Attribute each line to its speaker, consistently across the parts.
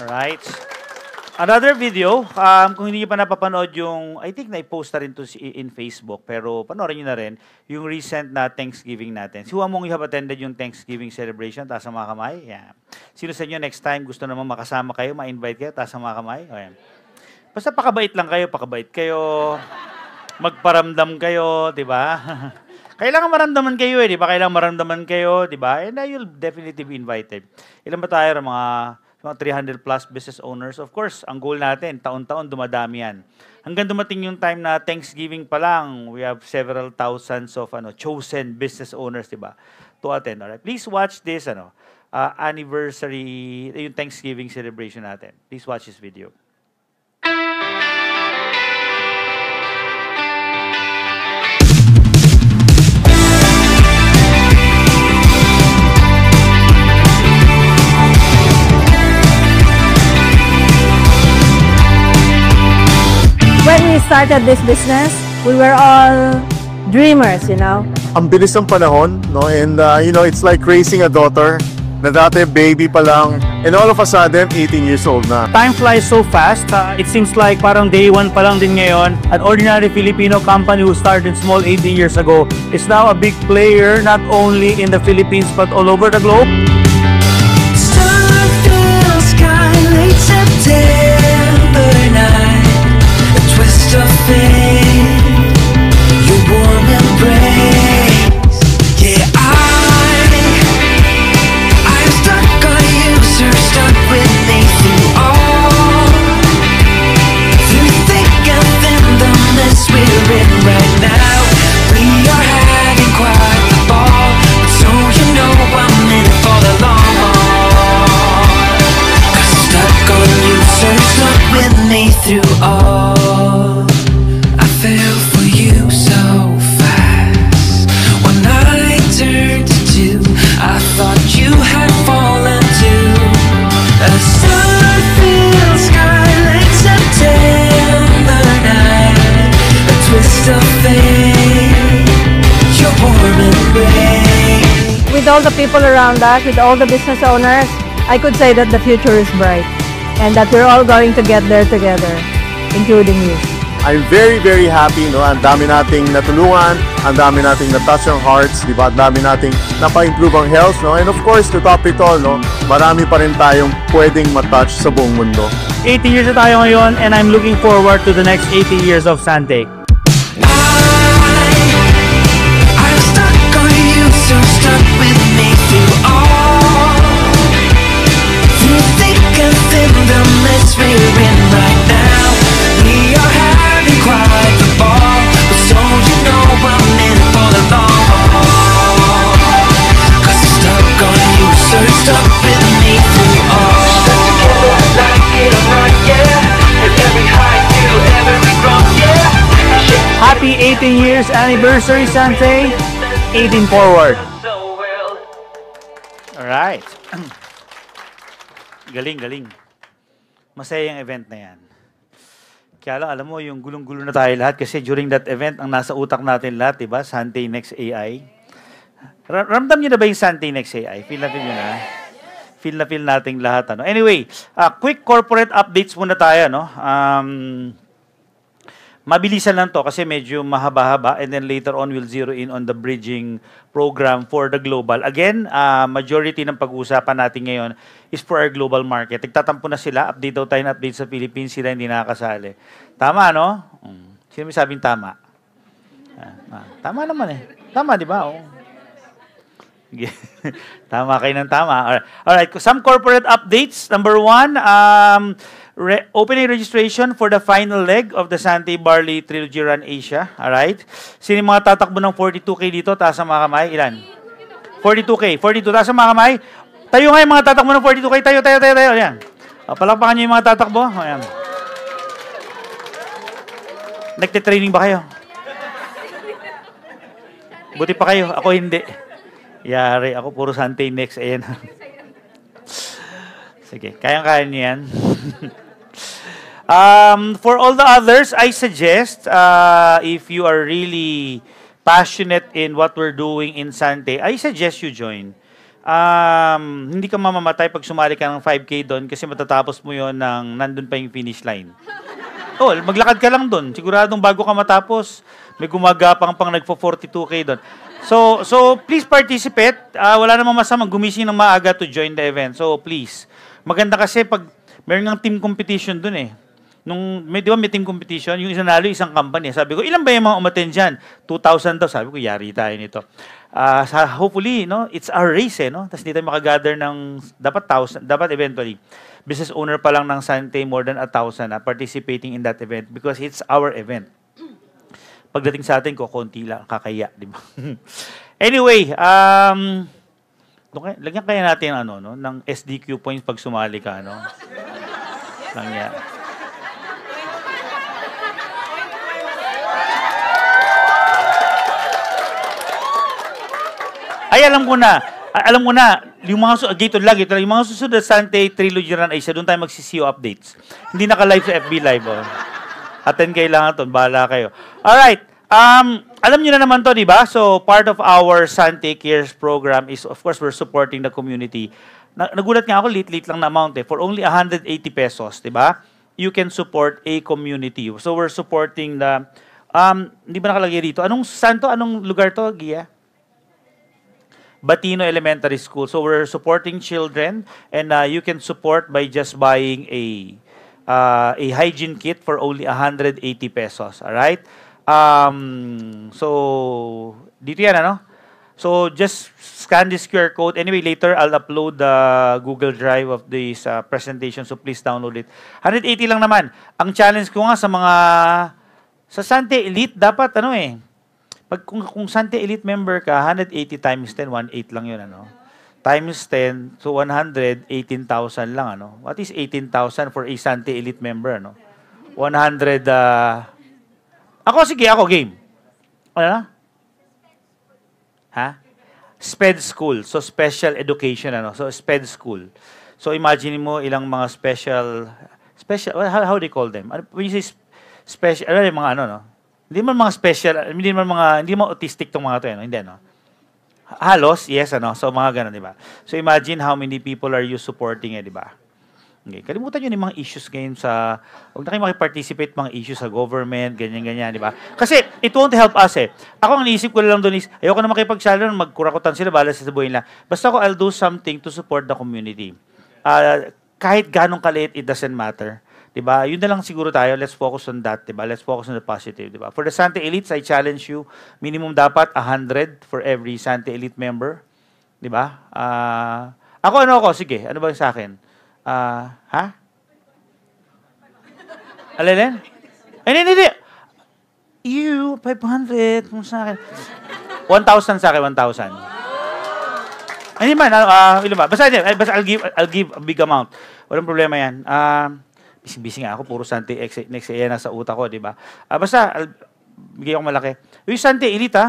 Speaker 1: Alright. Another video, kung hindi niyo pa napapanood yung, I think na-post na rin to in Facebook, pero panoorin niyo na rin, yung recent na Thanksgiving natin. Who among you have attended yung Thanksgiving celebration? Taas ang mga kamay. Yeah. Sino sa inyo next time gusto naman makasama kayo, ma-invite kayo? Taas ang mga kamay. Okay. Basta pakabait lang kayo, magparamdam kayo, di ba? Kailangan maramdaman kayo di ba? Kailangan maramdaman kayo, di ba? And you'll definitely be invited. Ilan ba tayo mga 300 plus business owners? Of course, ang goal natin, taon-taon dumadami yan. Hanggang dumating yung time na Thanksgiving pa lang, we have several thousands of chosen business owners, di ba? To attend. Alright? Please watch this anniversary, yung Thanksgiving celebration natin. Please watch this video.
Speaker 2: When we started this business, we were all dreamers,
Speaker 3: Ang bilis ng panahon, no? And it's like raising a daughter na dati baby pa lang, and all of a sudden 18 years old na.
Speaker 4: Time flies so fast. It seems like parang day one pa lang din ngayon. An ordinary Filipino company who started small 18 years ago is now a big player not only in the Philippines but all over the globe.
Speaker 5: Starfield sky, late September night, a twist of fate, your warm embrace. Yeah, I'm stuck on you, sir, stuck with me through all, through thick and thin, the mess we're in right now. We are having quite the ball, but so you know I'm in it for the long haul. 'Cause stuck on you, sir, stuck with me through all. I fell for you so fast. When I turned to two, I thought you had fallen too. A sun-filled sky, late September night, a twist of fate, your warm embrace.
Speaker 2: With all the people around us, with all the business owners, I could say that the future is bright and that we're all going to get there together, including you.
Speaker 3: I'm very, very happy, no? Ang dami nating natulungan, ang dami nating na-touch ang hearts, di ba? Ang dami nating napa-improve ang health, no? And of course, to top it all, no? Marami pa rin tayong pwedeng matouch sa buong mundo.
Speaker 4: 80 years na tayo ngayon and I'm looking forward to the next 80 years of Sante.
Speaker 5: I'm stuck on you, so stuck with me through all, through thick and thin, the mess we're in right now. We are having quite the ball, but so you know I'm in for the long haul. 'Cause I'm stuck on you, sir, stuck with me through all. Stuck together like it or not, yeah. And every high to every wrong, yeah.
Speaker 4: Happy 18 years anniversary, Sante. 18 forward.
Speaker 1: Alright. Galing. Masaya yung event na yan. Kaya lang, alam mo, yung gulong-gulo na tayo lahat kasi during that event, ang nasa utak natin lahat, diba? Sante Next AI. Ramdam nyo na ba yung Sante Next AI? Feel na feel nyo na? Feel na feel nating lahat. Anyway, quick corporate updates muna tayo. Mabilisan lang to kasi medyo mahaba-haba and then later on we'll zero in on the bridging program for the global. Again, majority ng pag-uusapan natin ngayon is for our global market. Nagtatampo na sila, update daw tayo na update sa Philippines, sila hindi nakakasali. Tama, no? Sino may sabing tama? Tama naman eh. Tama, di ba? Tama kayo ng tama. Alright, some corporate updates. Number one, opening registration for the final leg of the Sante Barley Trilogy Run Asia. Alright? Sino yung mga tatakbo ng 42K dito? Taas ang mga kamay. Ilan? 42K. 42. Taas ang mga kamay. Tayo nga yung mga tatakbo ng 42K. Tayo. Ayan. Palakpakan nyo yung mga tatakbo. Ayan. Nagte-training ba kayo? Buti pa kayo. Ako hindi. Yari. Ako puro Sante Next. Ayan. Sige. Kayang-kaya niyo yan. For all the others, I suggest if you are really passionate in what we're doing in Sante, I suggest you join. hindi ka mamamatay pag sumali ka ng 5K doon kasi matatapos mo yon ng nandun pa yung finish line. Oh, maglakad ka lang doon. Siguradong bago ka matapos, may gumagapang pang nagpo-42K doon. So please participate. Wala namang masamang gumising ng maaga to join the event. So please. Maganda kasi pag meron ng team competition doon eh. Di ba may team competition, yung nanalo isang company. Sabi ko, ilan ba yung mga umattend dyan? 2,000 daw. Sabi ko, yari tayo nito. Hopefully, no, it's our race, no? Tapos hindi tayo makagather ng, dapat eventually, business owner pa lang ng Sante, more than 1,000 participating in that event because it's our event. Pagdating sa atin, konti lang, kakaya, di ba? Anyway, lagyan kaya natin ng SDQ points pag sumali ka, no? Lang yan. Ay, alam ko na, yung mga gito lang, yung mga susunod na Sante Trilogy Run Asia, doon tayo magsisiyo updates. Hindi naka-live sa FB Live. Oh. Attend kailangan to, bahala kayo. Alright, alam niyo na naman to, di ba? So, part of our Sante Cares program is, of course, we're supporting the community. Nagulat nga ako, late lang na amount eh. For only 180 pesos, di ba? You can support a community. So, we're supporting the, hindi ba nakalagay dito? Anong lugar to, Gia? Batino Elementary School. So we're supporting children, and you can support by just buying a hygiene kit for only 180 pesos. All right? So dito yan, ano? So just scan this QR code. Anyway, later I'll upload the Google Drive of this presentation, so please download it. 180 lang naman. Ang challenge ko nga sa Sante Elite, dapat kung Sante Elite member ka, 180 times 10, 1.8 lang yun, Times 10, so 100, 18,000 lang, What is 18,000 for a Sante Elite member, 100, Ako, game. Ano na? Ha? SPED school. So, special education, So, SPED school. So, imagine mo ilang mga special, how do you call them? When you say special, yung mga Hindi man mga special, hindi man autistic tong mga to, hindi, Halos, yes, So, mga ganun, di ba? So, imagine how many people are you supporting, di ba? Okay. Kalimutan nyo yung mga issues ngayon huwag na kayo makiparticipate mga issues sa government, ganyan, di ba? Kasi, it won't help us, Ako, ang naisip ko lang doon is, ayoko na makipagsalo, magkurakutan sila, bahala sa buhay nila. Basta I'll do something to support the community. Kahit ganong kaliit, it doesn't matter. Diba? Yun na lang siguro tayo. Let's focus on that, diba? Let's focus on the positive, diba? For the Sante Elites, I challenge you, minimum dapat 100 for every Sante Elite member. Diba? Ako, sige. Ano ba yung sa akin? Ha? Alin? Hindi. You, 500. Kung sa akin. 1,000 sa akin, 1,000. Hindi man, ilan ba? Basta I'll give a big amount. Walang problema yan. Bising-bising ako, puro Sante next na sa utak ko, di ba? Basta, bigay ako malaki. Yung Sante Elite,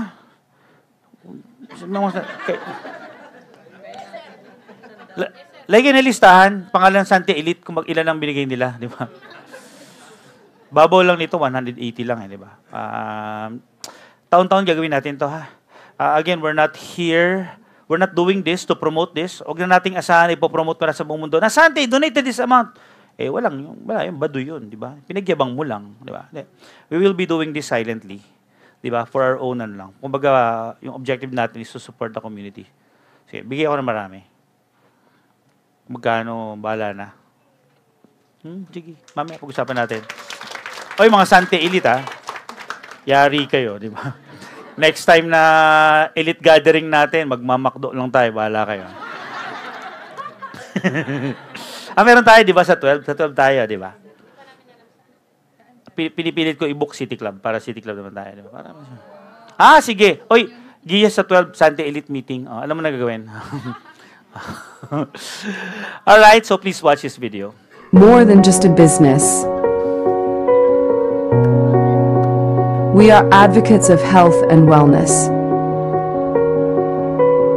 Speaker 1: lagyan na listahan, pangalan Sante Elite, kung ilan ang binigay nila, di ba? Babaw lang nito, 180 lang, di ba? Taon-taon gagawin natin to, ha? Again, we're not doing this to promote this. Huwag na nating asahan, ipopromote para sa buong mundo. Na Sante, donated this amount. Wala yung baduy yun, di ba? Pinagyabang mo lang, di ba? We will be doing this silently, di ba? For our own lang. Kumbaga, yung objective natin is to support the community. Sige, bigay ako ng marami. Magkano, bahala na. Sige, mamaya pag-usapan natin. Mga Sante Elite, yari kayo, di ba? Next time na elite gathering natin, magmamakdo lang tayo, bahala kayo. Meron tayo, di ba, sa 12? Sa 12 tayo, di ba? Pinipilit ko i-book City Club para City Club naman tayo, di ba? Sige. Gia sa 12 Sante Elite meeting. Alam mo na gagawin. Alright, so please watch this video.
Speaker 6: More than just a business. We are advocates of health and wellness.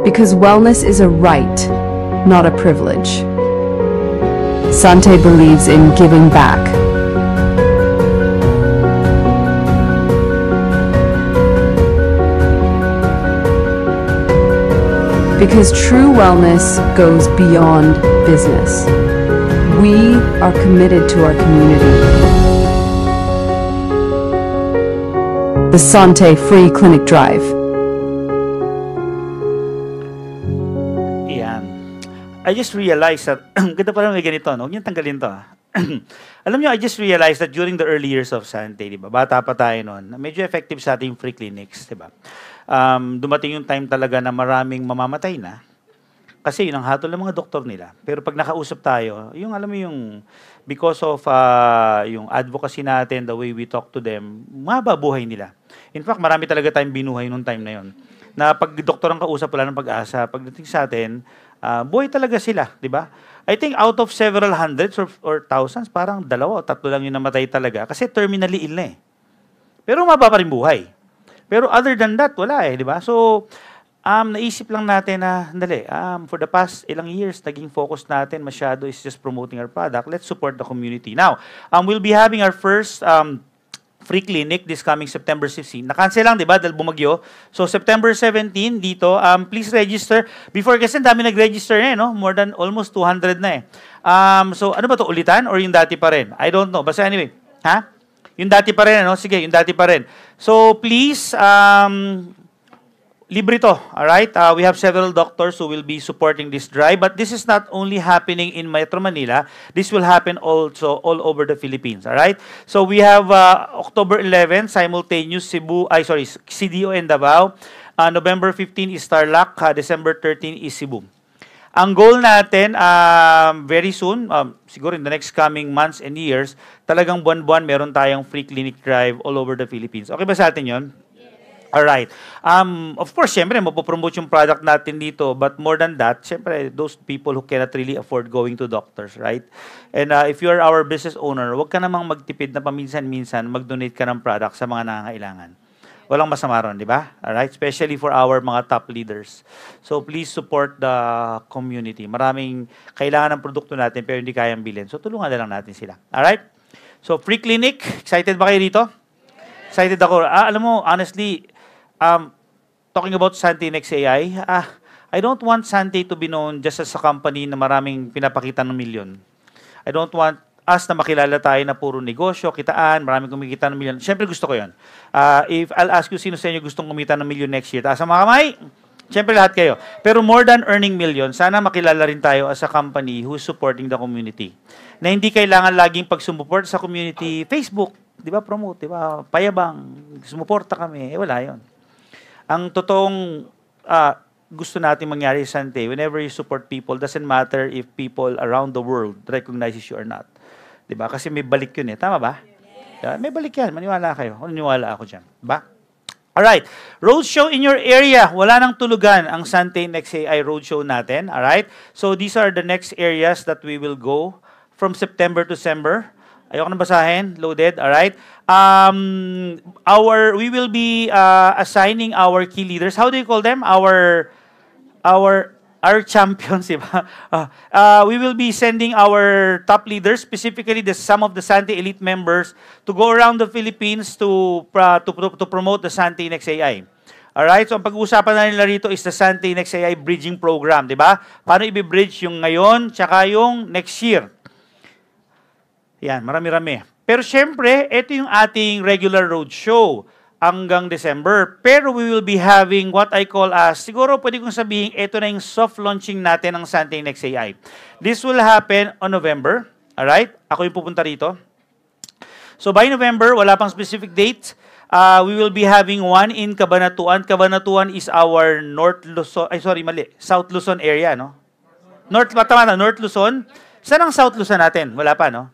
Speaker 6: Because wellness is a right, not a privilege. Sante believes in giving back. Because true wellness goes beyond business. We are committed to our community. The Sante Free Clinic Drive.
Speaker 1: Yan. I just realized that, ganda pa may ganito, no? Huwag niyong tanggalin to. Alam niyo, I just realized that during the early years of Sante, di ba, bata pa tayo noon, medyo effective sa ating free clinics, di ba? Dumating yung time talaga na maraming mamamatay na. Kasi yun ang hatol ng mga doktor nila. Pero pag nakausap tayo, yung alam mo yung, because of yung advocacy natin, the way we talk to them, mababuhay nila. In fact, marami talaga tayong binuhay nung time na yun. Na pag doktor ang kausap, wala ng pag-asa. Pagdating sa atin, buhay talaga sila, di ba? I think out of several hundreds or thousands, parang 2 o 3 lang yung namatay talaga. Kasi terminally ill na eh. Pero mababa pa rin buhay. Pero other than that, wala eh, di ba? So, naisip lang natin na, for the past ilang years, naging focus natin masyado is just promoting our product. Let's support the community. Now, we'll be having our first free clinic this coming September 16. Na-cancel lang, di ba? Dahil bumagyo. So, September 17, dito, please register. Before, kasi dami nag-register na eh, no? More than almost 200 na eh. So, ano ba to ulitan? Or yung dati pa rin? I don't know. Basta anyway, ha? Yung dati pa rin, ano? Sige, yung dati pa rin. So, please, libre to, alright? We have several doctors who will be supporting this drive, but this is not only happening in Metro Manila, this will happen also all over the Philippines, alright? So we have October 11, simultaneous CDO and Davao. November 15 is Tarlac, December 13 is Cebu. Ang goal natin, very soon, siguro in the next coming months and years, talagang buwan-buwan meron tayong free clinic drive all over the Philippines. Okay ba sa atin yun? Alright. Of course, syempre, mapopromote yung product natin dito. But more than that, syempre, those people who cannot really afford going to doctors, right? And if you're our business owner, huwag ka namang magtipid na paminsan-minsan, mag-donate ka ng product sa mga nangangailangan. Walang masama ron, di ba? Alright? Especially for our mga top leaders. So, please support the community. Maraming kailangan ng produkto natin pero hindi kayang bilhin. So, tulungan na lang natin sila. Alright? So, free clinic. Excited ba kayo dito? Excited ako. Alam mo, honestly, talking about Sante Next AI, I don't want Sante to be known just as a company na maraming pinapakita ng milyon. I don't want us na makilala tayo na puro negosyo, kitaan, maraming kumikita ng milyon. Siyempre gusto ko yun. If I'll ask you, sino sa inyo gustong kumita ng milyon next year? Taas ang mga kamay? Siyempre lahat kayo. Pero more than earning million, sana makilala rin tayo as a company who's supporting the community. Na hindi kailangan laging pag-sumuport sa community, Facebook, di ba, promote, di ba, payabang, sumuporta kami, wala yon. Ang totoong gusto natin mangyari sa Sante, whenever you support people, doesn't matter if people around the world recognizes you or not. Diba? Kasi may balik yun eh. Tama ba? Yeah. May balik yan. Maniwala kayo. Maniwala ako dyan. Diba? Alright. Roadshow in your area. Wala nang tulugan ang Sante Next AI roadshow natin. Alright? So these are the next areas that we will go from September to December. Ayoko na basahin. Loaded. Alright. We will be assigning our key leaders. How do you call them? Our champions, diba? We will be sending our top leaders, specifically some of the Sante Elite members, to go around the Philippines to promote the Sante Next AI. Alright? So, ang pag-uusapan na nila rito is the Sante Next AI Bridging Program, diba? Paano i-bridge yung ngayon, tsaka yung next year. Yan, marami-rami. Pero syempre, ito yung ating regular roadshow hanggang December. Pero we will be having what I call as, siguro pwede kong sabihin, ito na yung soft launching natin ng Sante Next AI. This will happen on November. Alright? Ako yung pupunta rito. So by November, wala pang specific date. We will be having one in Cabanatuan. Cabanatuan is our South Luzon area, no? North Luzon. Saan ang South Luzon natin? Wala pa, no?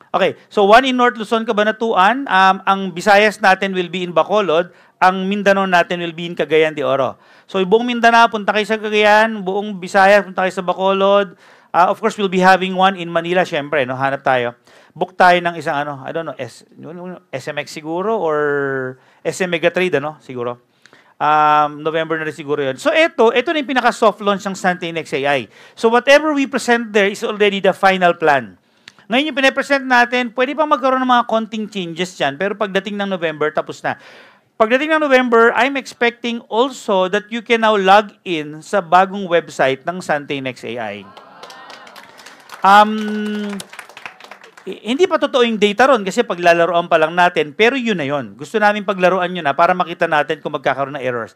Speaker 1: Okay, so one in North Luzon, Cabanatuan. Ang Visayas natin will be in Bacolod. Ang Mindanao natin will be in Cagayan de Oro. So buong Mindanao, punta kayo sa Cagayan. Buong Visayas, punta kayo sa Bacolod. Of course, we'll be having one in Manila, syempre. No? Hanap tayo. Book tayo ng isang, I don't know, SMX siguro or SM Megatrade, siguro. November na rin siguro yun. So ito na yung pinaka-soft launch ng Sante Next AI. So whatever we present there is already the final plan. Ngayon yung pinapresent natin, pwede pang magkaroon ng mga konting changes dyan, pero pagdating ng November, tapos na. Pagdating ng November, I'm expecting also that you can now log in sa bagong website ng Sante Next AI. Hindi pa totoo yung data ron kasi paglalaroan pa lang natin, pero yun na yun. Gusto namin paglaruan yun na para makita natin kung magkakaroon ng errors.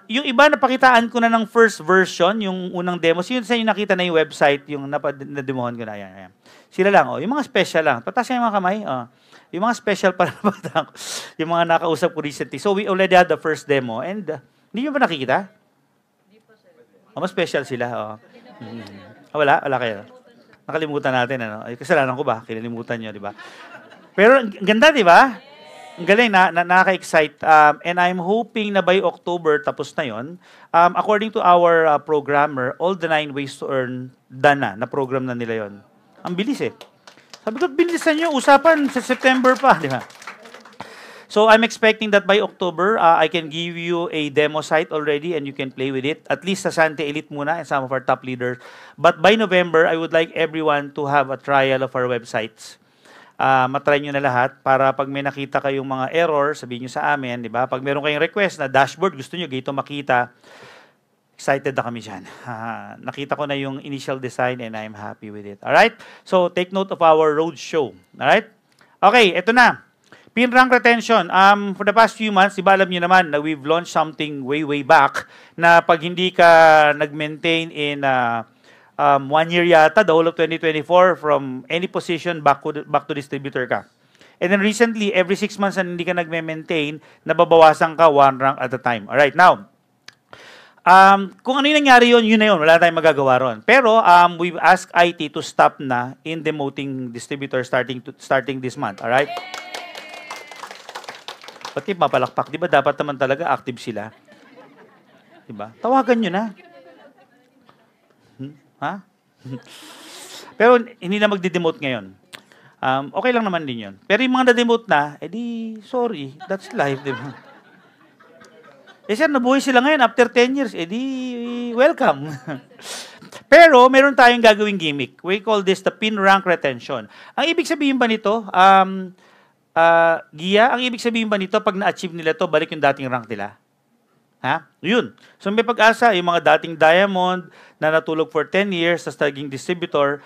Speaker 1: Yung iba, napakitaan ko na ng first version, yung unang demos. Yun sa inyo nakita na yung website, yung nademohan ko na. Ayan. Sila lang, yung mga special lang. Pataas yung mga kamay. Yung mga special para napatang yung mga nakausap ko recently. So we already had the first demo and hindi nyo ba nakikita? Hindi pa sir. Mas special sila. Wala kayo. Nakalimutan natin, ano? Ay, kasalanan ko ba? Kinalimutan nyo, di ba? Pero, ang ganda, di ba? Ang galing, nakaka-excite. And I'm hoping na by October, tapos na yon. According to our programmer, all the 9 ways to earn, done na program na nila yon. Ang bilis eh. Sabi ko, bilisan nyo, usapan sa September pa, di ba? So, I'm expecting that by October, I can give you a demo site already and you can play with it. At least sa Sante Elite muna and some of our top leaders. But by November, I would like everyone to have a trial of our websites. Matry nyo na lahat para pag may nakita kayong mga error, sabihin nyo sa amin, di ba? Pag meron kayong request na dashboard, gusto nyo gito makita, excited na kami dyan. Nakita ko na yung initial design and I'm happy with it. Alright? So, take note of our roadshow. Alright? Okay, eto na. Pin rank retention. For the past few months, diba alam niyo naman na we've launched something way back na pag hindi ka nag-maintain in 1 year yata, the whole of 2024, from any position back to distributor ka. And then recently, every 6 months na hindi ka nag-maintain, nababawasan ka 1 rank at a time. Alright, now, kung ano yung nangyari yun na yun. Wala tayong magagawa ron. Pero we've asked IT to stop na in demoting distributor starting this month. Alright? Pati mapalakpak, di ba dapat naman talaga active sila? Di ba? Tawagan nyo na. Ha? Pero hindi na magde-demote ngayon. Okay lang naman din yun. Pero yung mga na-demote na, edi, sorry, that's life, di ba? Sir, nabuhay sila ngayon after 10 years, edi, welcome. Pero meron tayong gagawing gimmick. We call this the pin rank retention. Ang ibig sabihin ba nito, Gia, ang ibig sabihin ba nito, pag na-achieve nila to, balik yung dating rank nila? Ha? Yun. So may pag-asa, yung mga dating diamond na natulog for 10 years, tapos naging distributor,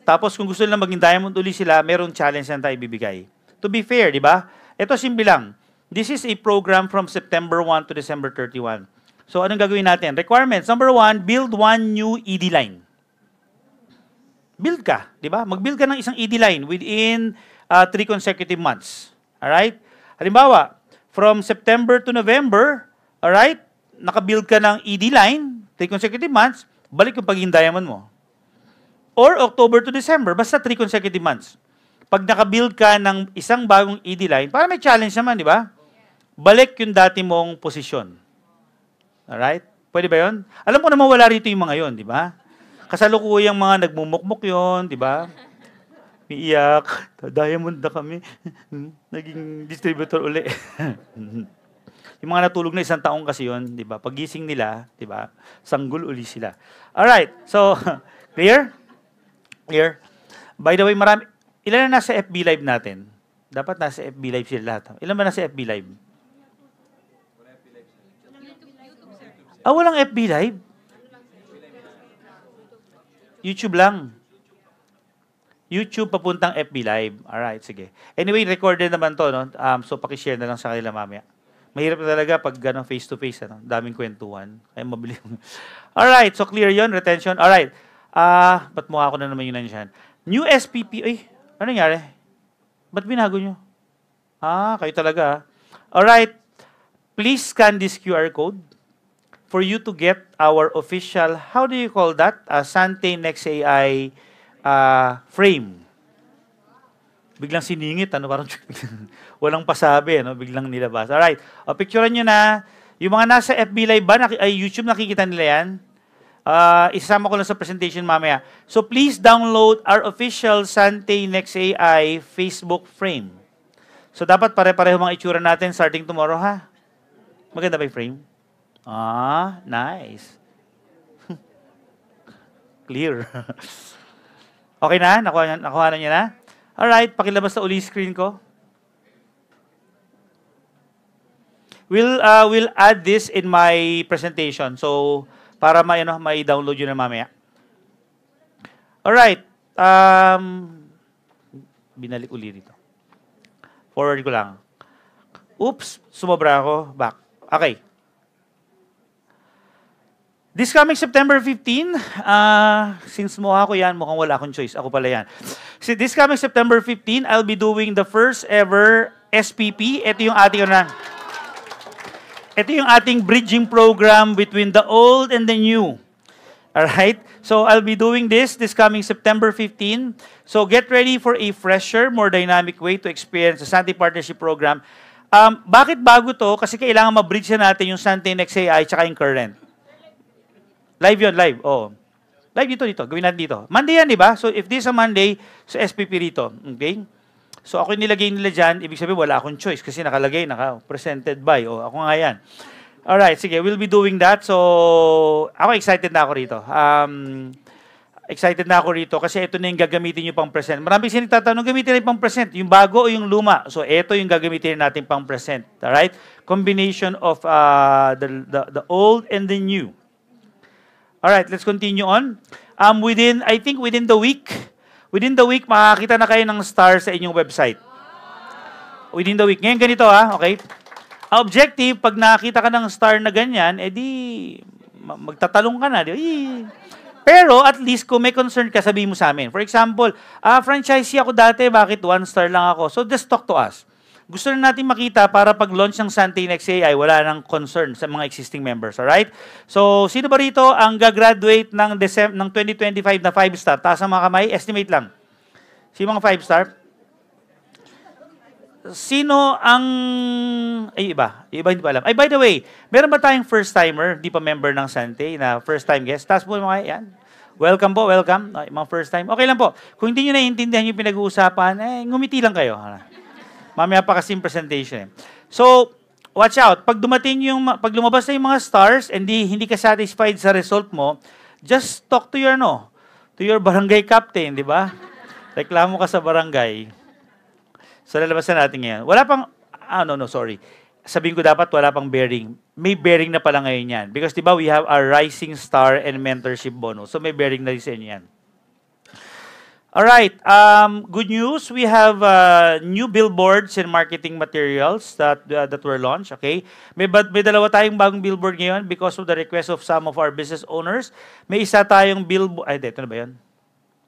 Speaker 1: tapos kung gusto nila maging diamond uli sila, merong challenge na tayo ibibigay. To be fair, di ba? Ito simple lang. This is a program from September 1 to December 31. So anong gagawin natin? Requirements. Number 1, build 1 new ED line. Build ka, di ba? Mag-build ka ng isang ED line within 3 consecutive months. Alright? Halimbawa, from September to November, alright, naka-build ka ng ED line, 3 consecutive months, balik yung pagiging diamond mo. Or October to December, basta 3 consecutive months. Pag naka-build ka ng isang bagong ED line, para may challenge naman, di ba? Balik yung dati mong posisyon. Alright? Pwede ba yun? Alam ko naman wala rito yung mga yun, di ba? Kasalukuyang mga nagmumukmuk yun, di ba? Iiyak, diamond na kami. Naging distributor uli. Yung mga natulog na 1 taong kasi yun, di ba? Pagising nila, di ba? Sanggol uli sila. Alright, so, clear? Clear? By the way, ilan na nasa FB Live natin? Dapat nasa FB Live sila lahat. Ilan ba nasa FB Live? Walang FB Live? YouTube lang. YouTube papuntang FB Live. Alright, sige. Anyway, recorded naman to, no? So, pakishare na lang sa kanila mamaya. Mahirap na talaga pag face-to-face, ano? Daming kwentuhan. Kaya mabili. Alright, so clear yon retention. Alright. Ba't mukha ko na naman yun nandiyan? New SPP. Ay, ano nangyari? Ba't binago nyo? Kayo talaga. Alright. Please scan this QR code for you to get our official, how do you call that? Sante Next AI frame. Biglang siningit, parang walang pasabi, biglang nilabas. Alright, picturean nyo na. Yung mga nasa FB Live ba, YouTube, nakikita nila yan? Isasama ko lang sa presentation mamaya. So please download our official Sante Next AI Facebook frame. So dapat pare-pareho mga itsura natin starting tomorrow, ha? Maganda ba yung frame? Nice. Clear. Okay na? Nakuha na niya na? Alright, pakilabas sa uli screen ko. We'll add this in my presentation. So, para mai-download yun na mamaya. Alright. Binalik uli dito. Forward ko lang. Oops, sumobra ako. Back. Okay. This coming September 15, since mukha ko yan, mukhang wala akong choice. Ako pala yan. So this coming September 15, I'll be doing the first ever SPP. Ito yung ating bridging program between the old and the new. Alright? So I'll be doing this coming September 15. So get ready for a fresher, more dynamic way to experience the Sante Partnership Program. Bakit bago to? Kasi kailangan ma-bridge na natin yung Sante NextAI tsaka yung current. Live yun, live. Oo. Live dito. Gawin natin dito. Monday yan, di ba? So, if this is a Monday, so SPP rito. Okay? So, ako yung nilagay nila dyan. Ibig sabihin, wala akong choice kasi nakalagay, presented by. O, ako nga yan. Alright, sige. We'll be doing that. So, ako excited na ako rito. Excited na ako rito kasi ito na yung gagamitin nyo pang present. Maraming kasi nagtatanong, gamitin na yung pang present. Yung bago o yung luma. So, ito yung gagamitin natin pang present. Alright? Combination of the old and the new. Alright, let's continue on. I think within the week, makakita na kayo ng star sa inyong website. Within the week. Ngayon ganito okay? Objective, pag nakita ka ng star na ganyan, edi magtatalong ka na. Pero at least kung may concern ka, sabihin mo sa amin. For example, franchisee ako dati, bakit 1 star lang ako? So just talk to us. Gusto na natin makita para pag-launch ng Sante NextAI, wala nang concern sa mga existing members. Alright? So, sino ba rito ang gagraduate ng 2025 na 5-star? Taas ang mga kamay, estimate lang. Sino mga 5-star? Sino ang... iba hindi pa alam. By the way, meron ba tayong first-timer, di pa member ng Sante, na first-time guest? Taas po mga yan. Welcome po, welcome. Okay, mga first time. Okay lang po. Kung hindi nyo naiintindihan yung pinag-uusapan, ngumiti lang kayo. Mamaya pa kasing presentation. So, watch out. Pag lumabas na yung mga stars and hindi ka satisfied sa result mo, just talk to your barangay captain, di ba? Reklamo ka sa barangay. So, lalabasan natin ngayon. Wala pang, sorry. Sabihin ko dapat wala pang bearing. May bearing na pala ngayon yan. Because di ba we have a rising star and mentorship bonus. So, may bearing na rin sa inyo yan. Alright, good news. We have new billboards and marketing materials that were launched. Okay, may dalawa tayong bagong billboard ngayon because of the request of some of our business owners. May isa tayong billboard. Ito na ba yun?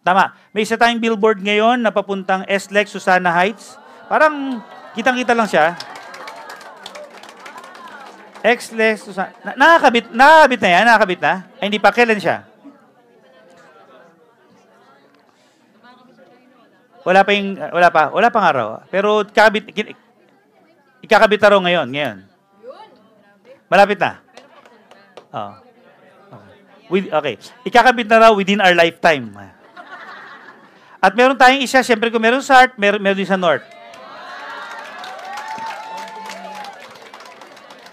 Speaker 1: Tama. May isa tayong billboard ngayon na papuntang SLEX Susana Heights. Parang kitang-kita lang siya. SLEX Susana. Nakakabit na yan? Nakakabit na? Ay, hindi pa. Kailan siya? Wala pang araw. Pero ikakabit na raw ngayon. Malapit na. Oh. Okay. Ikakabit na raw within our lifetime. At meron tayong isa, siyempre kung meron sa Art, meron din sa North.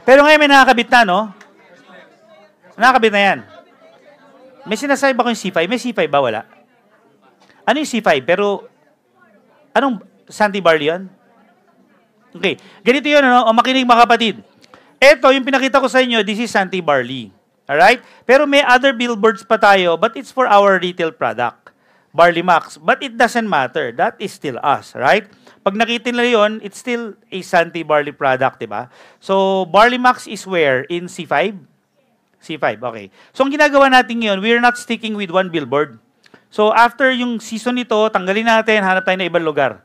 Speaker 1: Pero ngayon may nakakabit na, no? Nakakabit na yan. May sinasabi ba kung C5? May C5 ba? Wala. Ano yung C5? Pero anong Sante Barley yun? Okay. Ganito yun, makinig mga kapatid. Ito, yung pinakita ko sa inyo, this is Sante Barley. Alright? Pero may other billboards pa tayo, but it's for our retail product. Barley Max. But it doesn't matter. That is still us. Right? Pag nakita nila yun, it's still a Sante Barley product, diba? So, Barley Max is where? In C5? C5, okay. So, ang ginagawa natin ngayon, we're not sticking with one billboard. So, after yung season nito, tanggalin natin, hanap tayo na ibang lugar.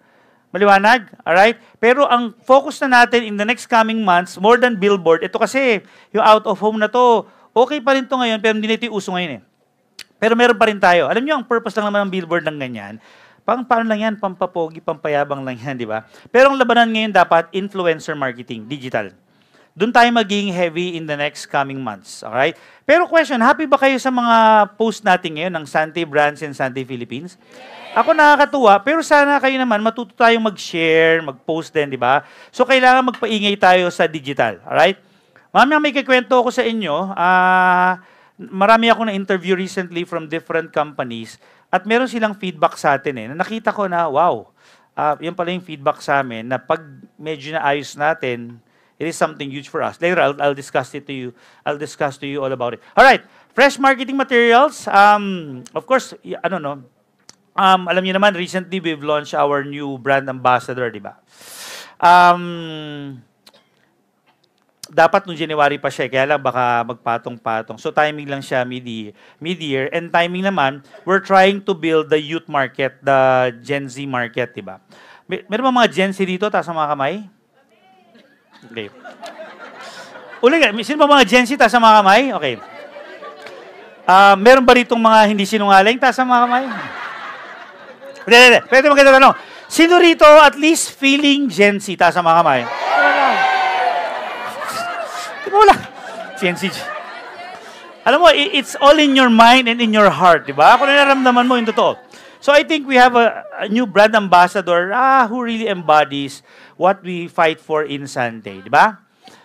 Speaker 1: Maliwanag? Alright? Pero ang focus na natin in the next coming months, more than billboard, ito kasi, yung out of home na to, okay pa rin to ngayon, pero hindi na ito yung uso ngayon eh. Pero meron pa rin tayo. Alam nyo, ang purpose lang naman ng billboard ng ganyan, paano lang yan, pampapogi, pampayabang lang yan, di ba? Pero ang labanan ngayon dapat, influencer marketing, digital. Doon tayo magiging heavy in the next coming months. Alright? Pero question, happy ba kayo sa mga post natin ngayon ng Sante Brands and Sante Philippines? Ako nakakatuwa, pero sana kayo naman matuto tayong mag-share, mag-post din, di ba? So, kailangan magpaingay tayo sa digital. Alright? Mamaya may kikwento ko sa inyo. Marami ako na-interview recently from different companies at meron silang feedback sa atin na nakita ko na, wow, yan pala yung feedback sa amin na pag medyo naayos natin, It is something huge for us. Later, I'll discuss it to you. I'll discuss to you all about it. All right. Fresh marketing materials. Of course, I don't know. Alam niyo naman, recently we've launched our new brand ambassador, di ba? Dapat nung January pa siya, kaya lang baka magpatong-patong. So timing lang siya mid-year. And timing naman, we're trying to build the youth market, the Gen Z market, di ba? Meron ba mga Gen Z dito? Taas ang mga kamay? Okay. Uli nga, sino ba mga Gen Z? Taas ang mga kamay? Okay. Meron ba ritong mga hindi sinungaling? Taas ang mga kamay? Hindi. Pwede maganda tanong. Sino rito at least feeling Gen Z? Taas ang mga kamay? Wala. Gen Z. Alam mo, it's all in your mind and in your heart, di ba? Kung nararamdaman mo, yung totoo. So I think we have a new brand ambassador who really embodies what we fight for in Sante, di ba?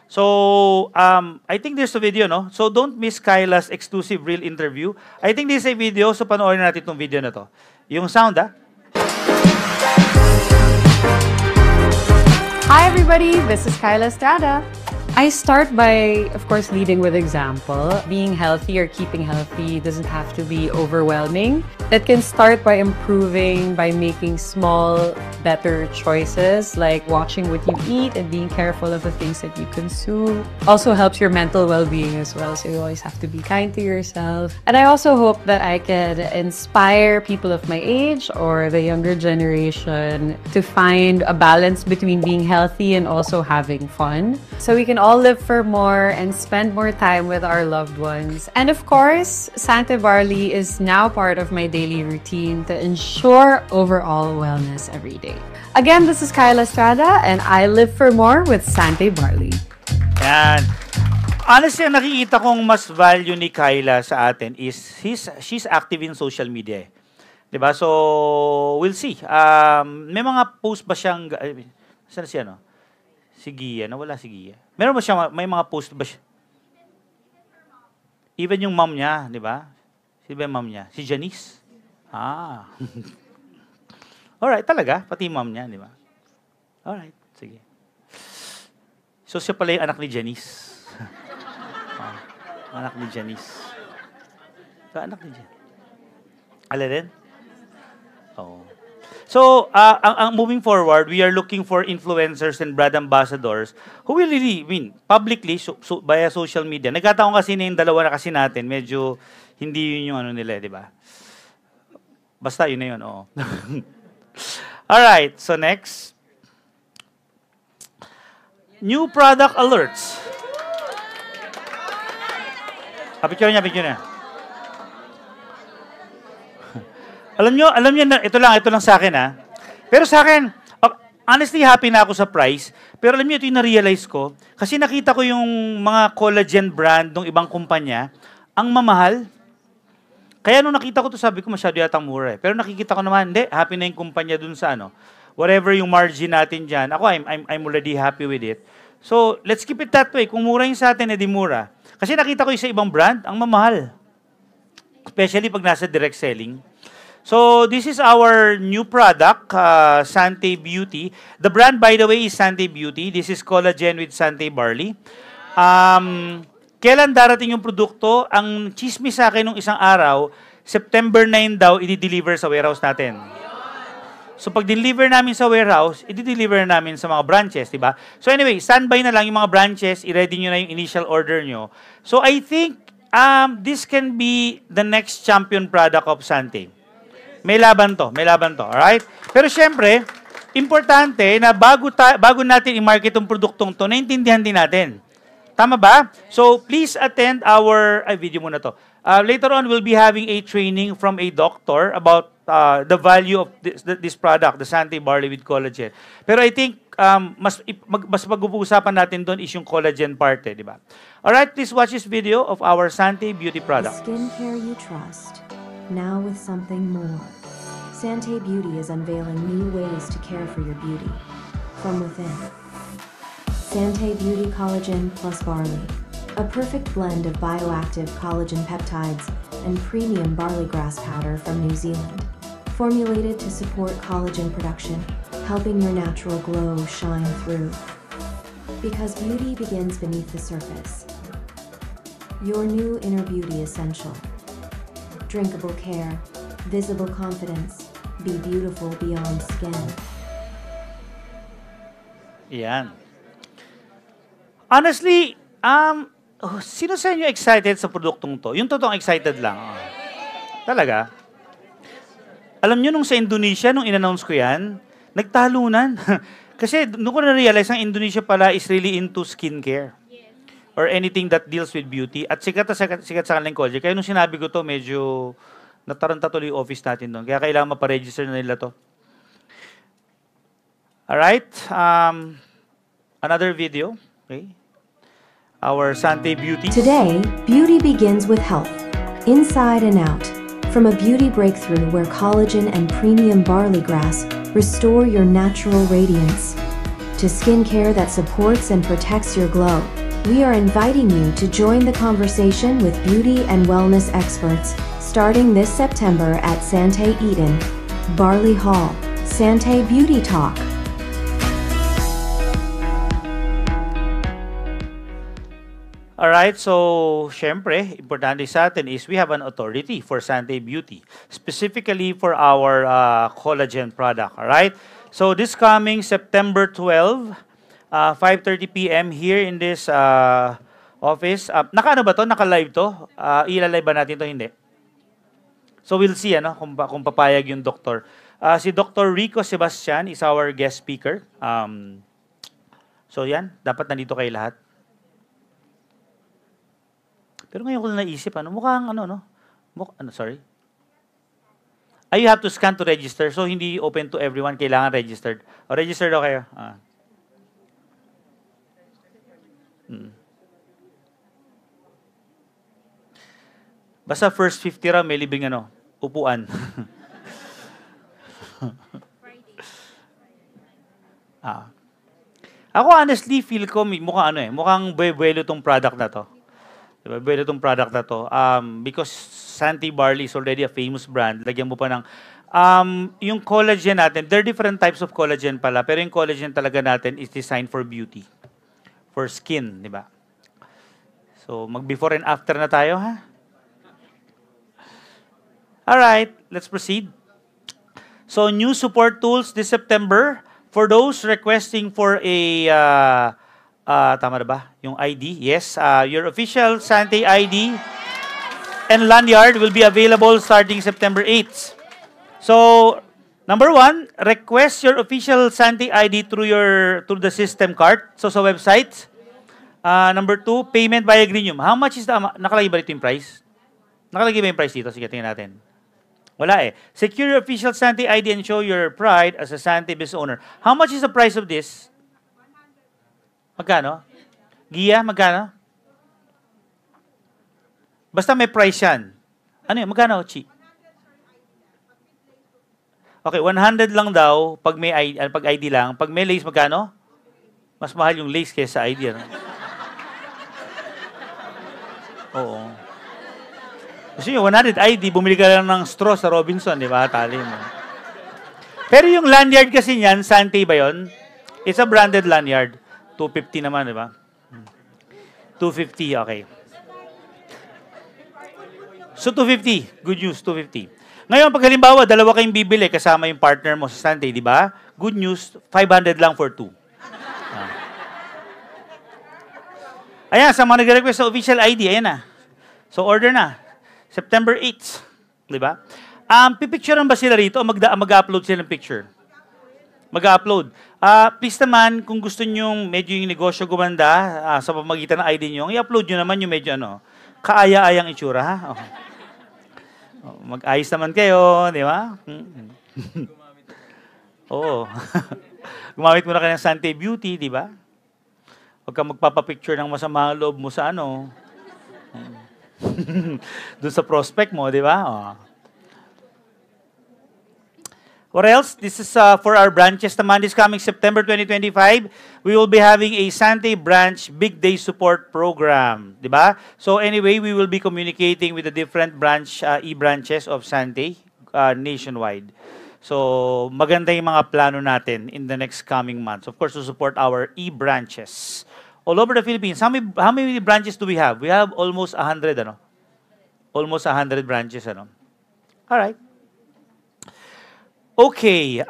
Speaker 1: So, I think there's a video, no? So don't miss Kyla's exclusive real interview. I think this is a video, so panoorin natin itong video na to. Yung sound,
Speaker 7: Hi everybody, this is Kyla Estrada. I start by, of course, leading with example. Being healthy or keeping healthy doesn't have to be overwhelming. It can start by improving, by making small, better choices, like watching what you eat and being careful of the things that you consume. Also helps your mental well-being as well, so you always have to be kind to yourself. And I also hope that I can inspire people of my age or the younger generation to find a balance between being healthy and also having fun. So we can all live for more and spend more time with our loved ones. And of course, Sante Barley is now part of my daily routine to ensure overall wellness every day. Again, this is Kyla Estrada and I live for more with Sante Barley.
Speaker 1: Yan. Honestly, ang nakikita kong mas value ni Kyla sa atin is she's active in social media. Diba? So, we'll see. May mga post ba siyang... Saan siya, no? Si Gia. Nawala si Gia. Meron ba siya, may mga post ba siya? Even yung mom niya, di ba? Sino ba yung mom niya? Si Janice? Alright, talaga. Pati mom niya, di ba? Alright, sige. So, siya pala yung anak ni Janice. Anak ni Janice. So, anak ni Janice. Ala rin? Oo. So, moving forward, we are looking for influencers and brand ambassadors who will really win publicly via social media. Nagkataon kasi na yung dalawa na kasi natin, medyo hindi yun yung ano nila, di ba? Basta yun na yun, oo. Alright, so next. New product alerts. Picture niya. Alam nyo na, ito lang sa akin Pero sa akin, honestly, happy na ako sa price. Pero alam nyo, ito yung na-realize ko. Kasi nakita ko yung mga collagen brand ng ibang kumpanya, ang mamahal. Kaya nung nakita ko to sabi ko, masyado yatang mura Pero nakikita ko naman, hindi, happy na yung kumpanya dun sa whatever yung margin natin dyan. Ako, I'm already happy with it. So, let's keep it that way. Kung mura yung sa atin, edi mura. Kasi nakita ko yung sa ibang brand, ang mamahal. Especially pag nasa direct selling. So, this is our new product, Sante Beauty. The brand, by the way, is Sante Beauty. This is collagen with Sante Barley. Kailan darating yung produkto? Ang chismis sa akin nung isang araw, September 9 daw, i-deliver sa warehouse natin. So, pag deliver namin sa warehouse, i-deliver namin sa mga branches, di ba? So, anyway, standby na lang yung mga branches, i-ready nyo na yung initial order nyo. So, I think this can be the next champion product of Sante. May laban to, alright? Pero syempre, importante na bago natin i-market yung produktong to, naintindihan din natin. Tama ba? So, please attend our, video muna to. Later on, we'll be having a training from a doctor about the value of this product, the Sante Barley with collagen. Pero I think, mas pag-uusapan natin doon is yung collagen part, di ba? Alright, please watch this video of our Sante Beauty product.
Speaker 8: Skincare you trust. Now with something more. Sante Beauty is unveiling new ways to care for your beauty from within. Sante Beauty Collagen plus Barley. A perfect blend of bioactive collagen peptides and premium barley grass powder from New Zealand. Formulated to support collagen production, helping your natural glow shine through. Because beauty begins beneath the surface. Your new inner beauty essential. Drinkable care, visible confidence, be beautiful beyond skin.
Speaker 1: Yan. Honestly, sino sa inyo excited sa produktong to? Yung totoong excited lang. Talaga? Alam nyo, nung sa Indonesia, nung in-announce ko yan, nagtalunan. Kasi nung ko na-realize, ang Indonesia pala is really into skincare. Or anything that deals with beauty. At sikat sa kanilang college. Kaya nung sinabi ko to, medyo nataranta tuloy yung office natin doon. Kaya kailangan maparegister na nila to. Alright. Another video. Okay. Our Sante Beauty.
Speaker 8: Today, beauty begins with health, inside and out. From a beauty breakthrough where collagen and premium barley grass restore your natural radiance, to skincare that supports and protects your glow, we are inviting you to join the conversation with beauty and wellness experts starting this September at Sante Eden, Barley Hall, Sante Beauty Talk.
Speaker 1: Alright, so, syempre, importante sa atin is we have an authority for Sante Beauty, specifically for our collagen product, alright? So, this coming September 12, 5:30 p.m. here in this office. Naka-ano ba to? Naka-live to? Ilalive ba natin to? Hindi. So, we'll see kung papayag yung doktor. Si Dr. Rico Sebastian is our guest speaker. So, yan. Dapat nandito kayo lahat. Pero ngayon ko lang naisip, mukhang sorry. You have to scan to register. So, hindi open to everyone. Kailangan registered. O, registered daw kayo. Basta first 50 raw, may libreng upuan. Ako honestly, feel ko, mukhang buwelo tong product na to. Diba? Buwelo tong product na to. Because Sante Barley is already a famous brand. Lagyan mo pa ng, yung collagen natin, there are different types of collagen pala, pero yung collagen talaga natin is designed for beauty. For skin, di ba? So, mag-before and after na tayo, ha? Alright, let's proceed. So, new support tools this September for those requesting for a, tama na ba? Yung ID? Yes, your official Sante ID and lanyard will be available starting September 8th. So, number 1, request your official Sante ID through the system card. So, sa website. Number 2, payment via Greenum. How much is the nakalagay ba dito yung price? Nakalagay ba yung price dito? Sige, tingnan natin. Wala eh. Secure your official Sante ID and show your pride as a Sante business owner. How much is the price of this? Magkano? Gia, magkano? Basta may price yan. Ano yun? Magkano, Chi? Okay, 100 lang daw pag may pag ID lang. Pag may lace, magkano? Mas mahal yung lace kaysa ID. Oo. Gusto nyo, 100 ID, bumili ka lang ng straw sa Robinson, di ba? Tali mo. Pero yung lanyard kasi niyan, Sante ba yun? It's a branded lanyard. 250 naman, di ba? 250, okay. So, 250. Good news, 250. Ngayon, pag halimbawa, dalawa kayong bibili kasama yung partner mo sa Sante, di ba? Good news, 500 lang for 2. Ayan, sa mga nag-request sa official ID, ayan na. So, order na. September 8. Di ba? Pipicturean ba sila rito o mag-upload sila ng picture? Mag-upload. Please naman, kung gusto nyo medyo yung negosyo gumanda sa pamagitan ng ID nyo, i-upload nyo naman yung medyo kaaya-ayang itsura, ha? Okay. Mag-ayos naman kayo, di ba? Oo. Gumamit mo na kayo ng Sante Beauty, di ba? Huwag kang magpapapicture ng masama loob mo sa doon sa prospect mo, di ba? Oh. What else? This is for our branches naman. This coming September 2025, we will be having a Sante branch Big Day Support Program. Di ba? So anyway, we will be communicating with the different e-branches of Sante nationwide. So, maganda yung mga plano natin in the next coming months. Of course, to support our e-branches all over the Philippines. How many branches do we have? We have almost 100, ano? Almost 100 branches, ano? All right. Okay.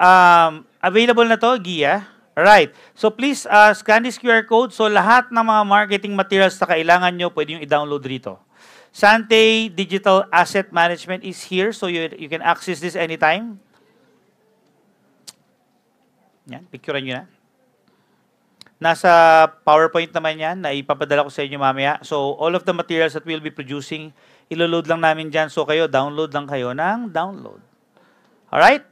Speaker 1: Available na to, Gia? Alright. So, please scan this QR code. So, lahat ng mga marketing materials na kailangan nyo, pwede yung i-download rito. Sante Digital Asset Management is here. So, you can access this anytime. Yan, picturean nyo na. Nasa PowerPoint naman yan, na ipapadala ko sa inyo mamaya. So, all of the materials that we'll be producing, iloload lang namin dyan. So, kayo, download lang kayo ng download. Alright?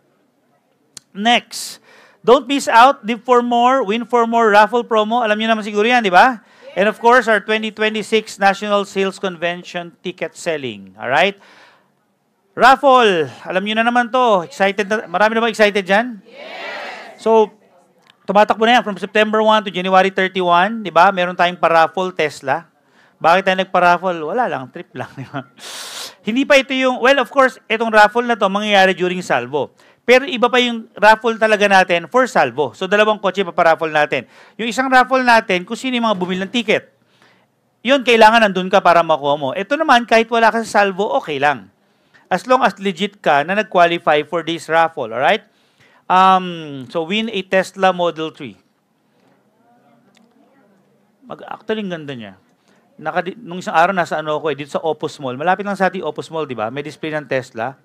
Speaker 1: Next. Don't miss out. Live for more, win for more, raffle promo. Alam niyo naman siguro yan, di ba? And of course, our 2026 National Sales Convention ticket selling. Alright? Raffle. Alam niyo na naman to. Excited na, marami na ba excited dyan? Yes! So, tumatakbo na yan from September 1 to January 31, di ba? Meron tayong paraffle Tesla. Bakit tayo nagparaffle? Wala lang, trip lang. Di ba? Hindi pa ito yung, well, of course, itong raffle na to mangyayari during salvo. Pero iba pa yung raffle talaga natin for salvo. So, dalawang kotse pa raffle natin. Yung isang raffle natin, kung sino yung mga bumili ng ticket. Yun, kailangan nandun ka para makuha mo. Ito naman, kahit wala ka sa salvo, okay lang. As long as legit ka na nag-qualify for this raffle, alright? So, win a Tesla Model 3. Actually, ang ganda niya. Nung isang araw, nasa ano ako dito sa Opus Mall. Malapit lang sa ating Opus Mall, di ba? May display ng Tesla.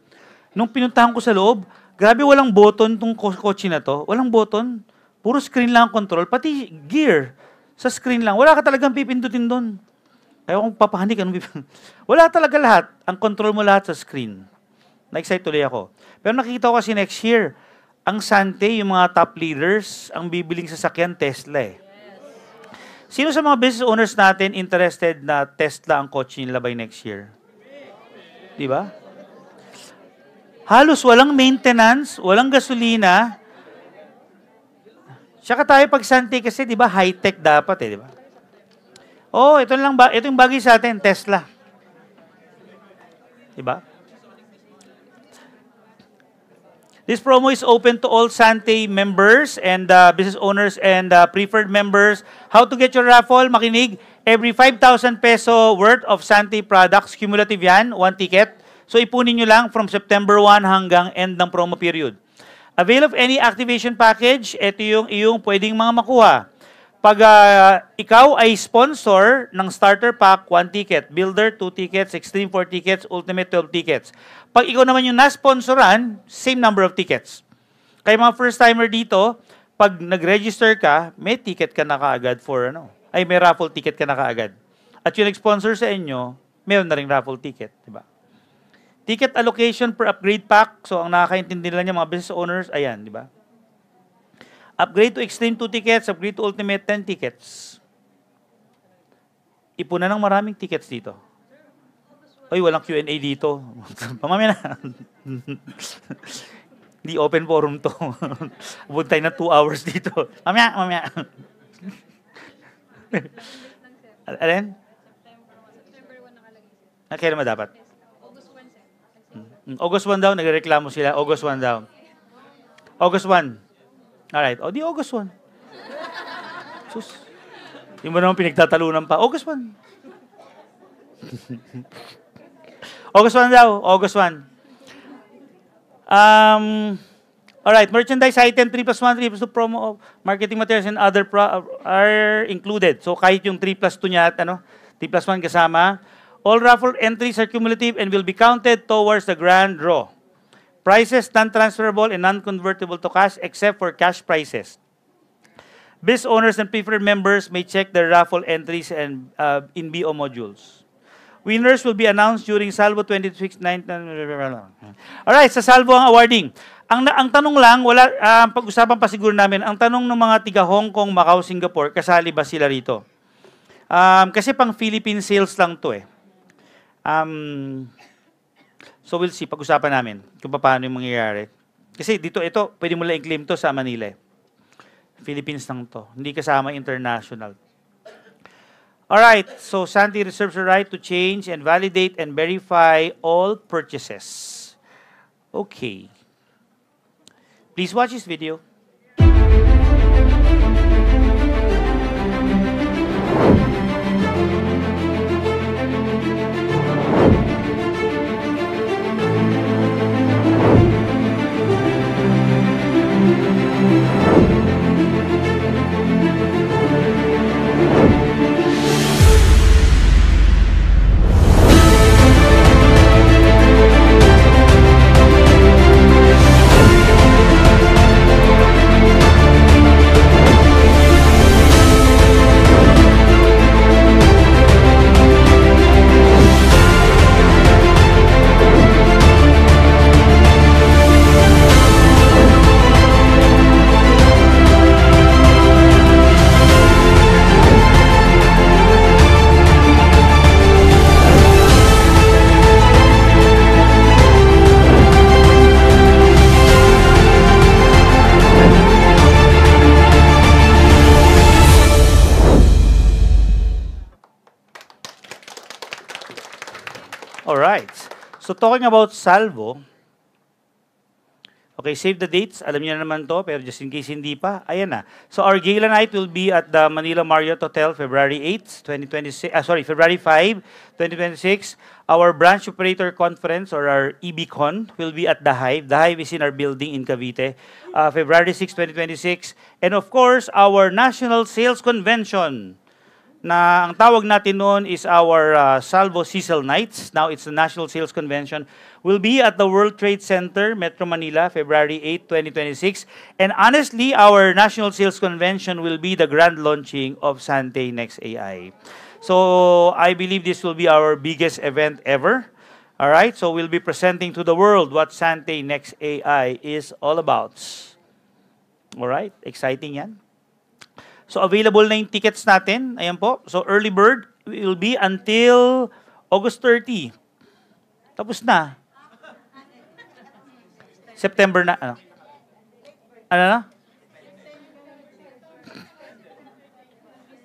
Speaker 1: Nung pinuntahan ko sa loob, grabe walang button tong kotse na to. Walang button. Puro screen lang ang control. Pati gear. Sa screen lang. Wala ka talagang pipindutin doon. Kaya kung papahanik, anong wala talaga lahat. Ang control mo lahat sa screen. Na-excite tuloy ako. Pero nakikita ko kasi next year, ang Sante, yung mga top leaders, ang bibiling sasakyan, Tesla eh. Sino sa mga business owners natin interested na Tesla ang kotse nila by next year? Di ba? Halos walang maintenance, walang gasolina. Tsaka tayo pag Sante kasi, di ba, high-tech dapat eh, di ba? Oh, ito yung bagay sa atin, Tesla. Di ba? This promo is open to all Sante members and business owners and preferred members. How to get your raffle? Makinig. Every 5,000 peso worth of Sante products, cumulative yan, one ticket. So ipunin nyo lang from September 1 hanggang end ng promo period. Avail of any activation package, ito yung iyong pwedeng mga makuha. Pag ikaw ay sponsor ng starter pack, 1 ticket. Builder, 2 tickets. Extreme, 4 tickets. Ultimate, 12 tickets. Pag ikaw naman yung na-sponsoran, same number of tickets. Kaya mga first-timer dito, pag nag-register ka, may ticket ka na kaagad for may raffle ticket ka na kaagad. At yung nag-sponsor sa inyo, meron na ring raffle ticket. Diba? Ticket allocation per upgrade pack. So, ang nakakaintindi nila niya, mga business owners, ayan, di ba? Upgrade to Extreme, 2 tickets. Upgrade to Ultimate, 10 tickets. Ipunan ng maraming tickets dito. Oy, walang Q&A dito. Pamamaya na. Hindi open forum to. Abot tayo na 2 hours dito. Mamaya. Alin? Kailan mo dapat? August 1 daw, nagreklamo sila. August 1 daw. August 1. Alright. O, di August 1. Sus. Yung mo naman pinagtatalunan pa. August 1. August 1 daw. August 1. Alright. Merchandise item 3+1, 3+2 promo of marketing materials and other are included. So, kahit yung 3+2 niya at 3+1 kasama. All raffle entries are cumulative and will be counted towards the grand draw. Prices non-transferable and non-convertible to cash except for cash prices. Business owners and preferred members may check their raffle entries and in BO modules. Winners will be announced during Salvo 26 9. Alright, sa Salvo ang awarding. Ang tanong lang, pag-usapan pa siguro namin, ang tanong ng mga tiga Hong Kong, Macau, Singapore, kasali ba sila rito? Kasi pang Philippine sales lang to eh. So we'll see, pag-usapan namin kung paano yung mangyayari. Kasi dito, ito, pwede mo lang i-claim to sa Manila eh. Philippines lang to. Hindi kasama international. Alright, so Sante reserves the right to change and validate and verify all purchases. Okay. Please watch this video. Alright. So talking about Salvo, okay, save the dates. Alam niyo na naman to, pero just in case hindi pa, ayan na. So our gala night will be at the Manila Marriott Hotel, February 8, 2026. February 5, 2026. Our branch operator conference, or our EBCon, will be at The Hive. The Hive is in our building in Cavite, February 6, 2026. And of course, our National Sales Convention, na ang tawag natin noon is our Salvo Cecil Nights. Now it's the National Sales Convention. Will be at the World Trade Center, Metro Manila, February 8, 2026. And honestly, our National Sales Convention will be the grand launching of Sante Next AI. So I believe this will be our biggest event ever. All right, so we'll be presenting to the world what Sante Next AI is all about. All right, exciting yan. So, available na yung tickets natin. Ayan po. So, early bird will be until August 30. Tapos na. September na. Ano na?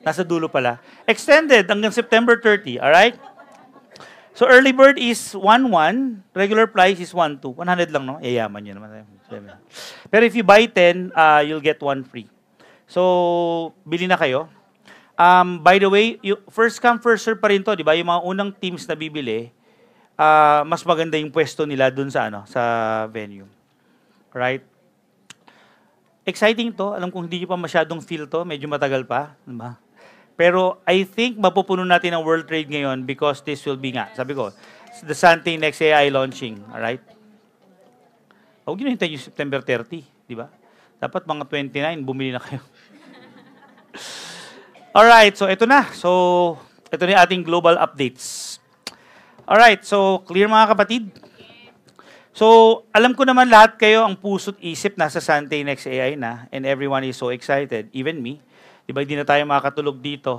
Speaker 1: Nasa dulo pala. Extended hanggang September 30. Alright? So, early bird is 1-1. Regular price is 1-2. 100 lang, no? Yayaman yun naman. Pero if you buy 10, you'll get 1 free. So, bili na kayo. By the way, first come, first serve pa rin to, di ba? Yung mga unang teams na bibili, mas maganda yung pwesto nila dun sa, sa venue. Right? Exciting to. Alam kong hindi nyo pa masyadong feel to. Medyo matagal pa. Diba? Pero I think mapupuno natin ang World Trade ngayon because this will be nga. Sabi ko, the Sante Next AI launching. Alright? Huwag nyo hintayin yung September 30. Di ba? Dapat mga 29, bumili na kayo. Alright, so ito na. So, ito na yung ating global updates. Alright, so clear mga kapatid? So, alam ko naman lahat kayo ang puso't isip nasa Sante Next AI na, and everyone is so excited, even me. Diba, hindi na tayo makakatulog dito.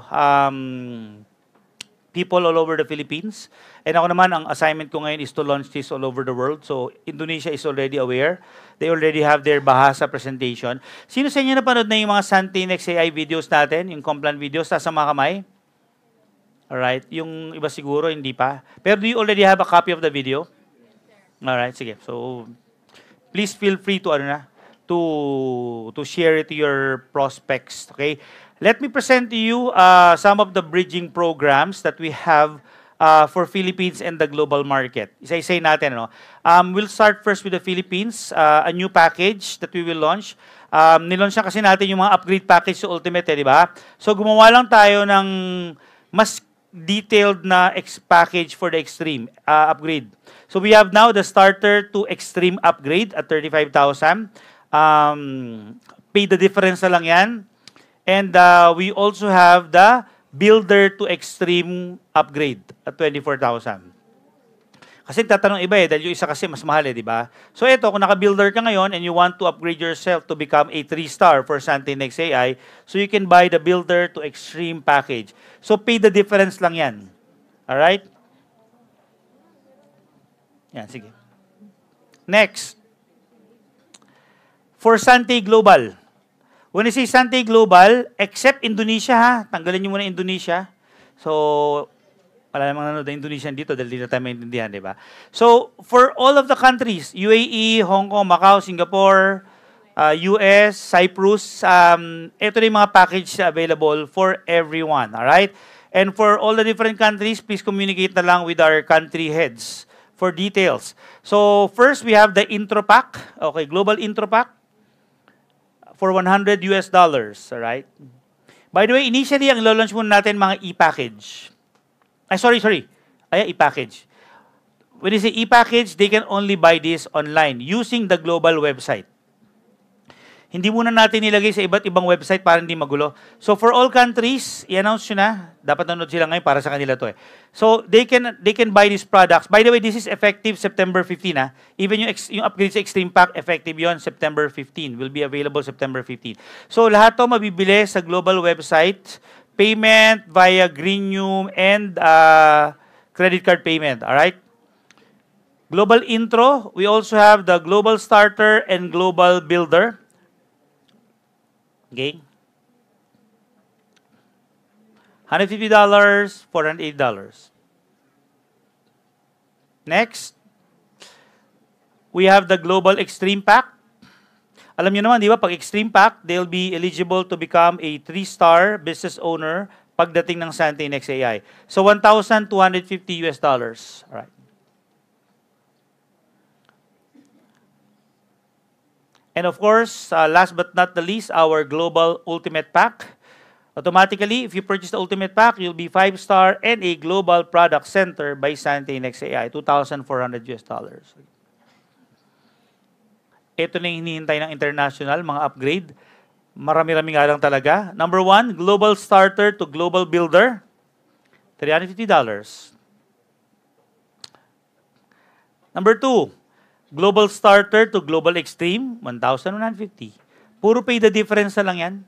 Speaker 1: People all over the Philippines. And ako naman, ang assignment ko ngayon is to launch this all over the world. So, Indonesia is already aware. They already have their Bahasa presentation. Sino sa inyo napanood na yung mga Sante Next AI videos natin? Yung Complan videos, nasa mga kamay? Alright. Yung iba siguro, hindi pa. Pero do you already have a copy of the video? Alright, sige. So, please feel free to, to share it to your prospects. Okay? Let me present to you some of the bridging programs that we have for Philippines and the global market. Isa-isay natin. We'll start first with the Philippines, a new package that we will launch. Nilaunch na kasi natin yung mga upgrade package sa Ultimate, di ba? So gumawa lang tayo ng mas detailed na package for the Extreme upgrade. So we have now the starter to Extreme upgrade at 35,000. Pay the difference na lang yan. And we also have the Builder to Extreme upgrade at 24,000. Kasi tatanong iba dahil yung isa kasi mas mahal di ba? So ito, kung naka-builder ka ngayon and you want to upgrade yourself to become a 3-star for Sante Next AI, so you can buy the Builder to Extreme package. So pay the difference lang yan. Alright? Yan, sige. Next. For Sante Global. When I say Sante Global, except Indonesia ha, tanggalin nyo muna Indonesia. So, wala namang nanonood na Indonesian dito dahil di na tayo maintindihan, di ba? So, for all of the countries, UAE, Hong Kong, Macau, Singapore, US, Cyprus. Ito na yung mga package na available for everyone. Alright? And for all the different countries, please communicate na lang with our country heads for details. So, first, we have the intro pack. Okay, global intro pack for $100 US. Alright? By the way, initially, ang launch muna natin mga e-package. Sorry. E-package. When you say e-package, they can only buy this online using the global website. Hindi muna natin nilagay sa iba't ibang website para hindi magulo. So for all countries, i-announce nyo na. Dapat nanonood sila ngayon para sa kanila to eh. So they can buy these products. By the way, this is effective September 15. Even yung upgrade sa Extreme Pack, effective yon September 15. Will be available September 15. So lahat to mabibili sa global website. Payment via Greenium and credit card payment. Alright? Global Intro, we also have the Global Starter and Global Builder. Okay. $150, $408. Next, we have the Global Extreme Pack. Alam nyo naman, di ba, pag Extreme Pack, they'll be eligible to become a 3-star business owner pagdating ng Sante Next AI. So, $1,250. All right. And of course, last but not the least, our Global Ultimate Pack. Automatically, if you purchase the Ultimate Pack, you'll be 5-star and a Global Product Center by Sante Next AI, $2,400. Ito na yung hinihintay ng international, mga upgrade. Marami-rami nga lang talaga. Number 1, Global Starter to Global Builder, $350. Number 2, Global Starter to Global Extreme, $1,150. Puro pay the difference na lang yan.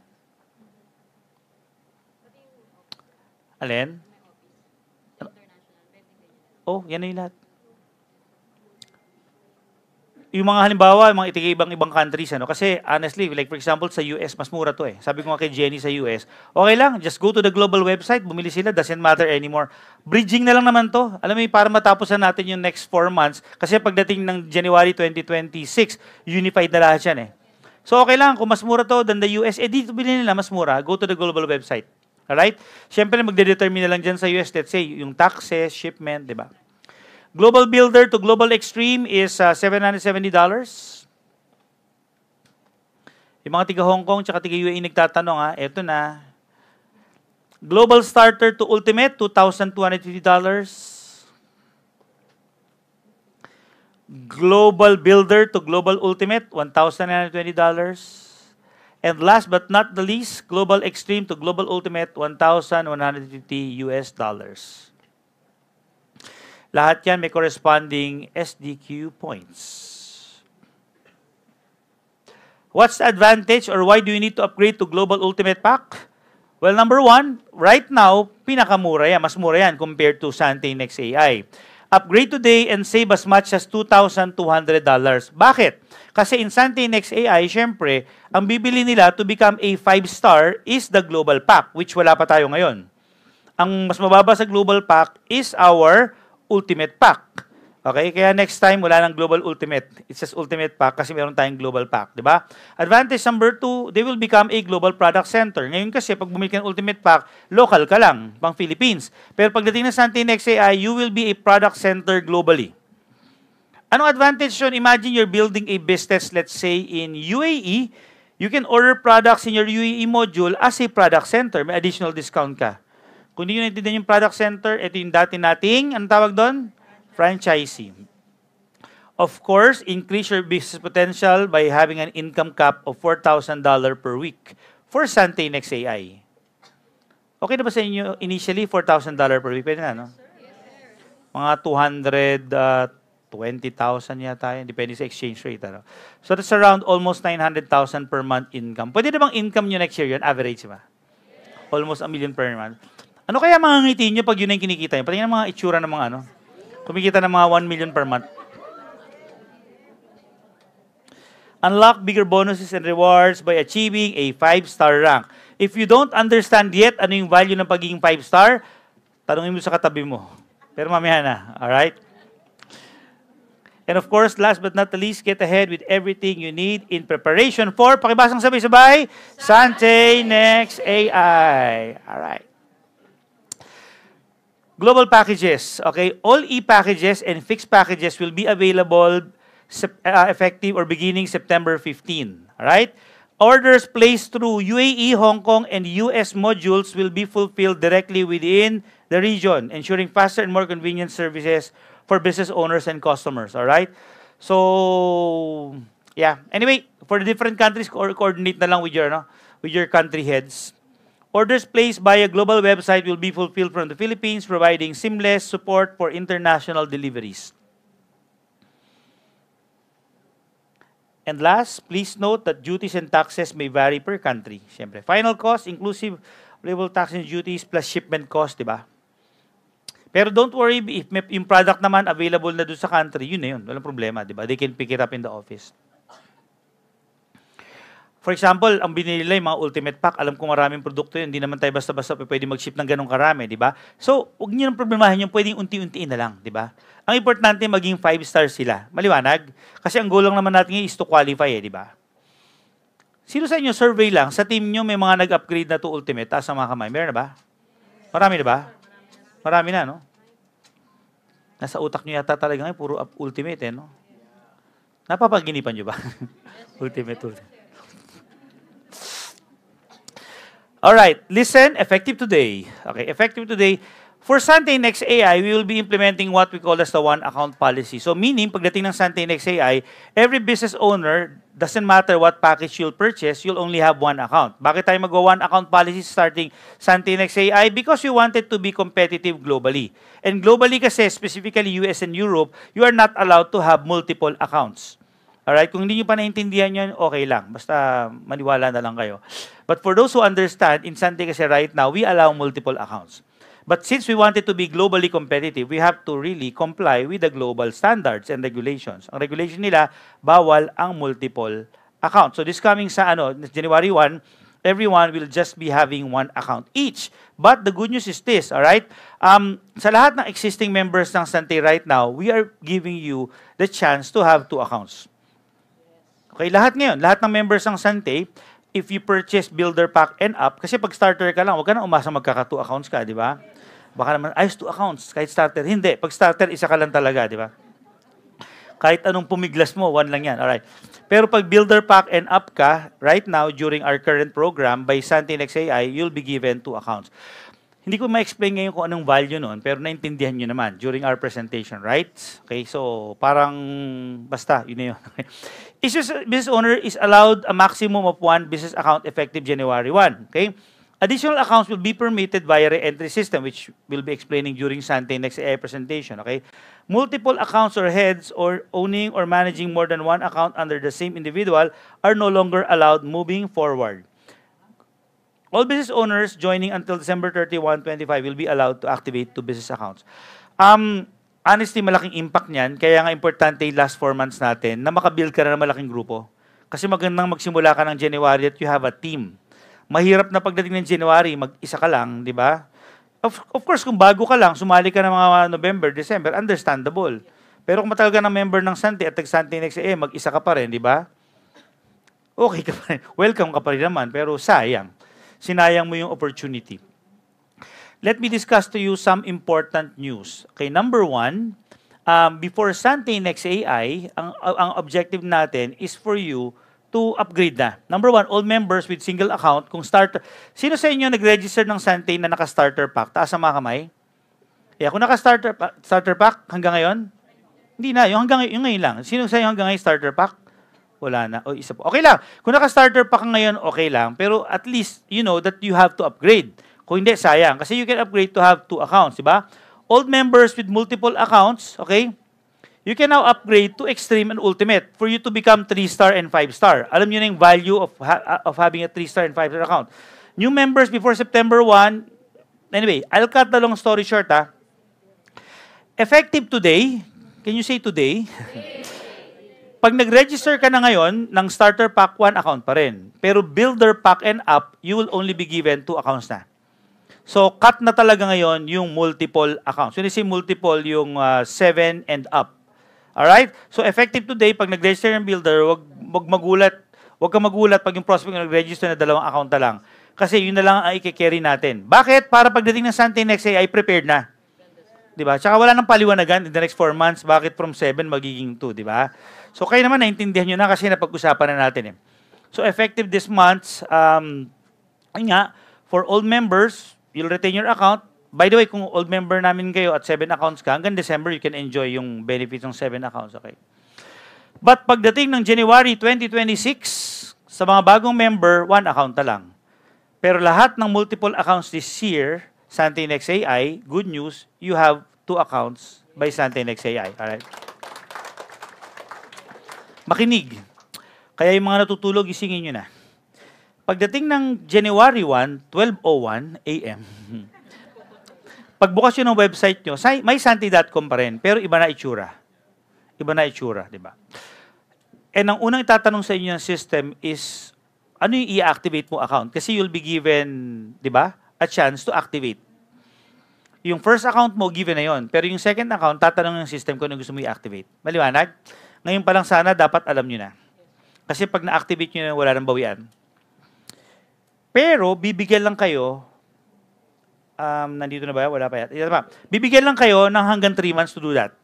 Speaker 1: Alin? Oh, yan na yung lahat. Yung mga halimbawa, yung mga ibang countries, kasi honestly, like for example, sa US, mas mura to eh. Sabi ko nga kay Jenny sa US, okay lang, just go to the global website, bumili sila, doesn't matter anymore. Bridging na lang naman to. Alam mo, para matapos na natin yung next 4 months, kasi pagdating ng January 2026, unified na lahat yan eh. So okay lang, kung mas mura to than the US, dito bilhin nila mas mura, go to the global website. Alright? Siyempre, magde-determine na lang dyan sa US, let's say, yung taxes, shipment, di ba? Global Builder to Global Extreme is $770. Yung mga tiga Hong Kong tsaka tiga UAE nagtatanong, eto na. Global Starter to Ultimate, $2,250. Global Builder to Global Ultimate, $1,920. And last but not the least, Global Extreme to Global Ultimate, $1,150. Lahat yan may corresponding SDQ points. What's the advantage or why do you need to upgrade to Global Ultimate Pack? Well, number 1, right now, pinakamura yan. Mas mura yan compared to Sante Next AI. Upgrade today and save as much as $2,200. Bakit? Kasi in Sante Next AI, syempre, ang bibili nila to become a 5-star is the Global Pack, which wala pa tayo ngayon. Ang mas mababa sa Global Pack is our Ultimate Pack. Okay? Kaya next time, wala nang Global Ultimate. It's just Ultimate Pack kasi meron tayong Global Pack. Diba? Advantage number 2, they will become a Global Product Center. Ngayon kasi, pag bumili ka ng Ultimate Pack, local ka lang, pang Philippines. Pero pagdating ng Sante Next AI, you will be a product center globally. Anong advantage yun? Imagine you're building a business, let's say, in UAE. You can order products in your UAE module as a product center. May additional discount ka. Kung hindi nyo naintindihan yung product center, ito yung dati nating, anong tawag doon? Franchisee. Of course, increase your business potential by having an income cap of $4,000 per week for Sante Next AI. Okay na ba sa inyo initially, $4,000 per week? Pwede na, no? Mga 220,000 yata yun. Depende sa exchange rate. Ano? So that's around almost 900,000 per month income. Pwede na bang income nyo next year yun? Average ba? Almost $1 million per month. Ano kaya mga ngiti nyo pag yun ang kinikita nyo? Patingin ang mga itsura ng mga kumikita ng mga 1 million per month. Unlock bigger bonuses and rewards by achieving a 5-star rank. If you don't understand yet ano yung value ng pagiging 5-star, tanungin mo sa katabi mo. Pero mamaya na. Alright? And of course, last but not the least, get ahead with everything you need in preparation for, pakibasang sabay-sabay, Sante Next AI. All right. Global packages. Okay, all e-packages and fixed packages will be available effective or beginning September 15. All right. Orders placed through UAE, Hong Kong, and US modules will be fulfilled directly within the region, ensuring faster and more convenient services for business owners and customers. All right. So, yeah. Anyway, for the different countries, coordinate na lang with your country heads. Orders placed by a global website will be fulfilled from the Philippines, providing seamless support for international deliveries. And last, please note that duties and taxes may vary per country. Siyempre, final cost, inclusive label tax and duties plus shipment cost, di ba? Pero don't worry, if yung product naman available na doon sa country, yun na yun. Walang problema, di ba? They can pick it up in the office. For example, ang binili nila yung mga Ultimate Pack, alam ko maraming produkto yun, hindi naman tayo basta-basta pwede mag-ship ng ganong karami, di ba? So, huwag niyo nang problemahin yung pwedeng unti-untiin na lang, di ba? Ang importante, maging 5-star sila. Maliwanag? Kasi ang goal lang naman natin is to qualify, di ba? Sino sa inyo, survey lang, sa team nyo may mga nag-upgrade na to Ultimate, taas ang mga kamay. Meron na ba? Marami na ba? Marami na, no? Nasa utak nyo yata talaga ngayon, puro Ultimate, no? Napapaginipan nyo ba? Ultimate. Alright, listen, effective today. Okay, effective today. For Sante Next AI, we will be implementing what we call as the one account policy. So meaning, pagdating ng Sante Next AI, every business owner, doesn't matter what package you'll purchase, you'll only have one account. Bakit tayo mag-one account policy starting Sante Next AI? Because we wanted to be competitive globally. And globally kasi, specifically US and Europe, you are not allowed to have multiple accounts. Alright, kung hindi nyo pa naintindihan yun, okay lang. Basta maniwala na lang kayo. But for those who understand, in Sante kasi right now, we allow multiple accounts. But since we wanted to be globally competitive, we have to really comply with the global standards and regulations. Ang regulation nila, bawal ang multiple accounts. So this coming sa January 1, everyone will just be having one account each. But the good news is this, alright? Sa lahat ng existing members ng Sante right now, we are giving you the chance to have 2 accounts. Okay, lahat ngayon, lahat ng members ng Sante, if you purchase Builder Pack and up, kasi pag starter ka lang, huwag ka na umasa magkaka-2 accounts ka, di ba? Baka naman, ayos 2 accounts, kahit starter. Hindi, pag starter, isa ka lang talaga, di ba? Kahit anong pumiglas mo, 1 lang yan. Alright. Pero pag Builder Pack and up ka, right now, during our current program, by Sante Next AI, you'll be given 2 accounts. Hindi ko ma-explain ngayon kung anong value nun, pero naintindihan nyo naman during our presentation, right? Okay, so parang basta, yun na yun. Each business owner is allowed a maximum of 1 business account effective January 1. Okay? Additional accounts will be permitted via re-entry system, which we'll be explaining during Sante Next AI presentation. Okay? Multiple accounts or heads or owning or managing more than 1 account under the same individual are no longer allowed moving forward. All business owners joining until December 31, 2025 will be allowed to activate 2 business accounts. Honestly, malaking impact niyan. Kaya nga importante yung last 4 months natin na makabuild ka na ng malaking grupo. Kasi magandang magsimula ka ng January at you have a team. Mahirap na pagdating ng January, mag-isa ka lang, di ba? Of course, kung bago ka lang, sumali ka ng mga November, December, understandable. Pero kung matagal ka ng member ng Sante at Sante Next AI, mag-isa ka pa rin, di ba? Okay ka pa rin. Welcome ka pa rin naman, pero sayang. Sinayang mo yung opportunity. Let me discuss to you some important news. Okay, number 1, before Sante Next AI, ang objective natin is for you to upgrade na. Number 1, all members with single account, kung starter, sino sa inyo nag-register ng Sante na naka-starter pack? Taas ang mga kamay. Yeah, kung naka-starter pack hanggang ngayon? Hindi na, yung ngayon lang. Sino sa inyo hanggang ngayon starter pack? Wala na. O, isa po. Okay lang. Kung naka-starter pa ka ngayon, okay lang. Pero at least, you know that you have to upgrade. Kung hindi, sayang. Kasi you can upgrade to have 2 accounts, di ba? Old members with multiple accounts, okay? You can now upgrade to Extreme and Ultimate for you to become 3-star and 5-star. Alam niyo na yung value of having a 3-star and 5-star account. New members before September 1, anyway, I'll cut the long story short, ha? Effective today, can you say today? Pag nag-register ka na ngayon, ng starter pack, 1 account pa rin. Pero builder pack and up, you will only be given 2 accounts na. So, cut na talaga ngayon yung multiple accounts. When you say multiple, yung 7 and up. Alright? So effective today, pag nag-register ng builder, wag magulat. Huwag kang magulat pag yung prospect nag-register na 2 account na lang. Kasi yun na lang ang i-carry natin. Bakit? Para pagdating ng Sante Next ay prepared na. Diba? Tsaka wala nang paliwanagan in the next 4 months. Bakit from 7 magiging 2, diba? So kayo naman, naintindihan nyo na kasi napag-usapan na natin. So effective this month, for all members, you'll retain your account. By the way, kung old member namin kayo at 7 accounts ka, hanggang December, you can enjoy yung benefits ng 7 accounts. Okay? But pagdating ng January 2026, sa mga bagong member, 1 account na lang. Pero lahat ng multiple accounts this year, Santinex AI, good news, you have 2 accounts by Santinex AI. Alright? Makinig. Kaya yung mga natutulog, isingin nyo na. Pagdating ng January 1, 12:01 a.m., pagbukas yun ng website nyo, may santi.com pa rin, pero iba na itsura. Iba na itsura, di ba? And ang unang itatanong sa inyo ng system is, ano yung i-activate mo account? Kasi you'll be given, di ba, a chance to activate. Yung first account mo, given na yon. Pero yung second account, tatanong ng system kung ano gusto mo i-activate. Maliwanag? Ngayon pa lang sana, dapat alam nyo na. Kasi pag na-activate nyo na, wala nang bawian. Pero, bibigyan lang kayo, nandito na ba? Wala pa yan. Bibigyan lang kayo ng hanggang 3 months to do that.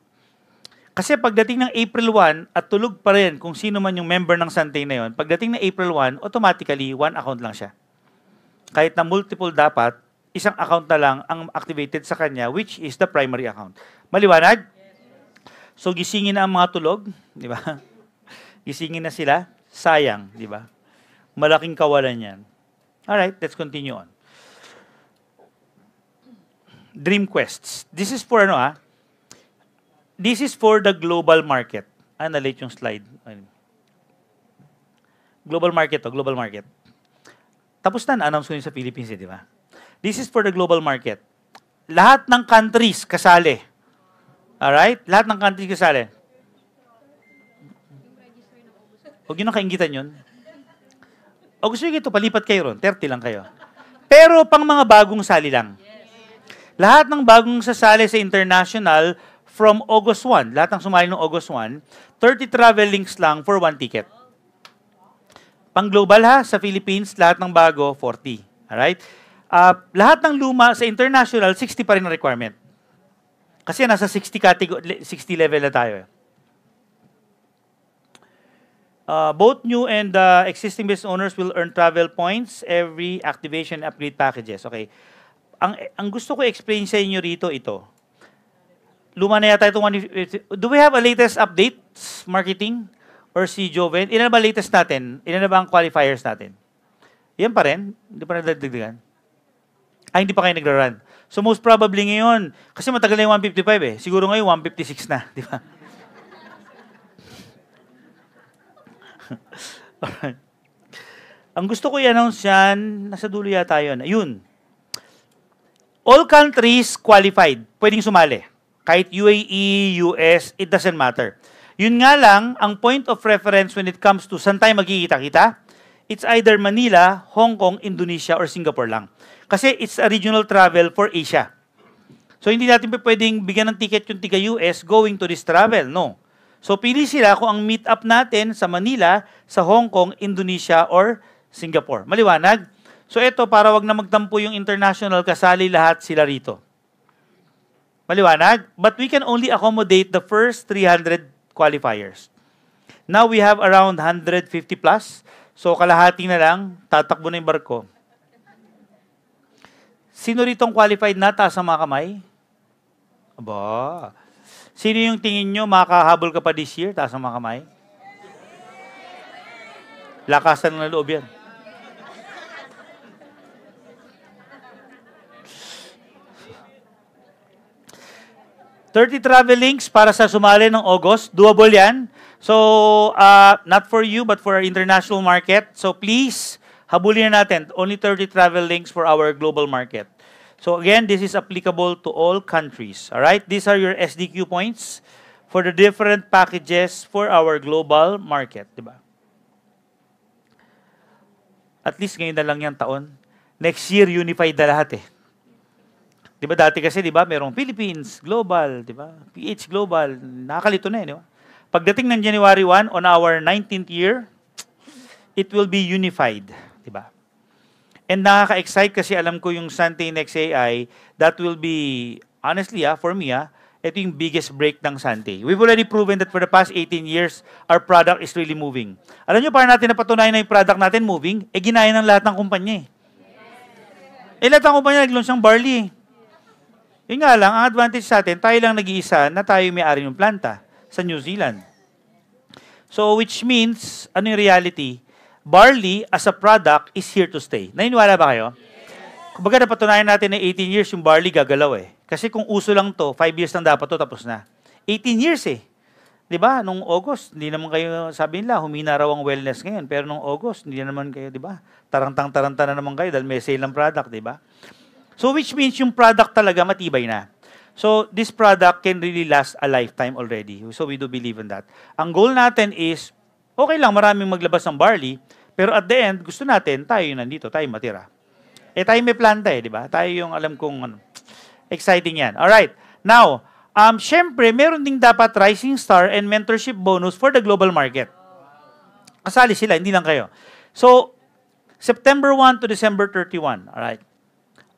Speaker 1: Kasi pagdating ng April 1 at tulog pa rin kung sino man yung member ng Sante na yon, pagdating ng April 1, automatically 1 account lang siya. Kahit na multiple dapat, isang account na lang ang activated sa kanya, which is the primary account. Maliwanag? So gisingin na ang mga tulog, di ba? Gisingin na sila, sayang, di ba? Malaking kawalan yan. Alright, let's continue on. Dream Quests. This is for This is for the global market. Na-late yung slide. Global market global market. Tapos na-announce ko yun sa Philippines, di ba? This is for the global market. Lahat ng countries kasali. Alright? Lahat ng countries kasali. Huwag yun ang kaingitan yun. O gusto nyo ito, palipat kayo ron. 30 lang kayo. Pero pang mga bagong sali lang. Lahat ng bagong sasali sa international from August 1, lahat ng sumali ng August 1, 30 travel links lang for 1 ticket. Pang global sa Philippines, lahat ng bago, 40. Alright? Lahat ng luma sa international, 60 pa rin ang requirement. Kasi nasa 60 level na tayo. Both new and existing business owners will earn travel points every activation and upgrade packages. Okay. Ang gusto ko explain sa inyo rito ito. Luma na yata itong do we have a latest updates marketing or si Joven? Ilan na ba latest natin? Ilan na ba ang qualifiers natin? Yan pa rin. Hindi pa nadagdagan. Hindi pa kayo nagra-run. So most probably ngayon, kasi matagal na yung 155 siguro ngayon 156 na. Di ba? Ang gusto ko i-announce yan, nasa dulo yata yun. Ayun. All countries qualified. Pwedeng sumali. Kahit UAE, US, it doesn't matter. Yun nga lang, ang point of reference when it comes to saan tayo magkikita-kita, it's either Manila, Hong Kong, Indonesia, or Singapore lang. Kasi it's a regional travel for Asia. So hindi natin pwedeng bigyan ng ticket yung tiga-US going to this travel. No. So pili sila kung ang meet up natin sa Manila, sa Hong Kong, Indonesia, or Singapore. Maliwanag? So ito, para wag na magtampo yung international, kasali lahat sila rito. Maliwanag? But we can only accommodate the first 300 qualifiers. Now we have around 150 plus. So kalahati na lang, tatakbo na yung barko. Sino ritong qualified na? Taas ang mga kamay? Aba. Sino yung tingin nyo makahabol ka pa this year? Taas ang mga kamay? Lakasan ng loob yan. $30 travel links para sa sumali ng August. Doable yan. So, not for you, but for our international market. So, please, habulin natin. Only 30 travel links for our global market. So, again, this is applicable to all countries. Alright? These are your SDQ points for the different packages for our global market. Diba? At least ngayon na lang yung taon. Next year, unified na lahat eh. Diba dati kasi, diba, merong Philippines, global, diba? PH global, nakakalito na eh, diba? Pagdating ng January 1, on our 19th year, it will be unified. Diba? And nakaka-excite kasi alam ko yung Sante Next AI, that will be, honestly, for me, ito yung biggest break ng Sante. We've already proven that for the past 18 years, our product is really moving. Alam nyo, para natin napatunayan na yung product natin moving, ginaya ng lahat ng kumpanya. Lahat ng kumpanya nag-launch ng barley. Yun nga lang, ang advantage sa atin, tayo lang nag-iisa na tayo may-ari ng planta sa New Zealand. So, which means, ano yung reality? Barley as a product is here to stay. Naniniwala ba kayo? Kumbaga, napatunayan natin na 18 years yung barley gagalaw Kasi kung uso lang to, 5 years lang dapat to, tapos na. 18 years Di ba? Nung August, hindi naman kayo, sabi nila, humina raw ang wellness ngayon. Pero nung August, hindi naman kayo, di ba? Tarantang-taranta na naman kayo dahil may sale ng product, di ba? So, which means yung product talaga matibay na. So, this product can really last a lifetime already. So, we do believe in that. Ang goal natin is, okay lang, maraming maglabas ng barley, pero at the end, gusto natin, tayo yung nandito, tayo matira. Tayo may planta di ba? Tayo yung alam kong exciting yan. Alright. Now, syempre, meron ding dapat Rising Star and mentorship bonus for the global market. Kasali sila, hindi lang kayo. So, September 1 to December 31. Alright.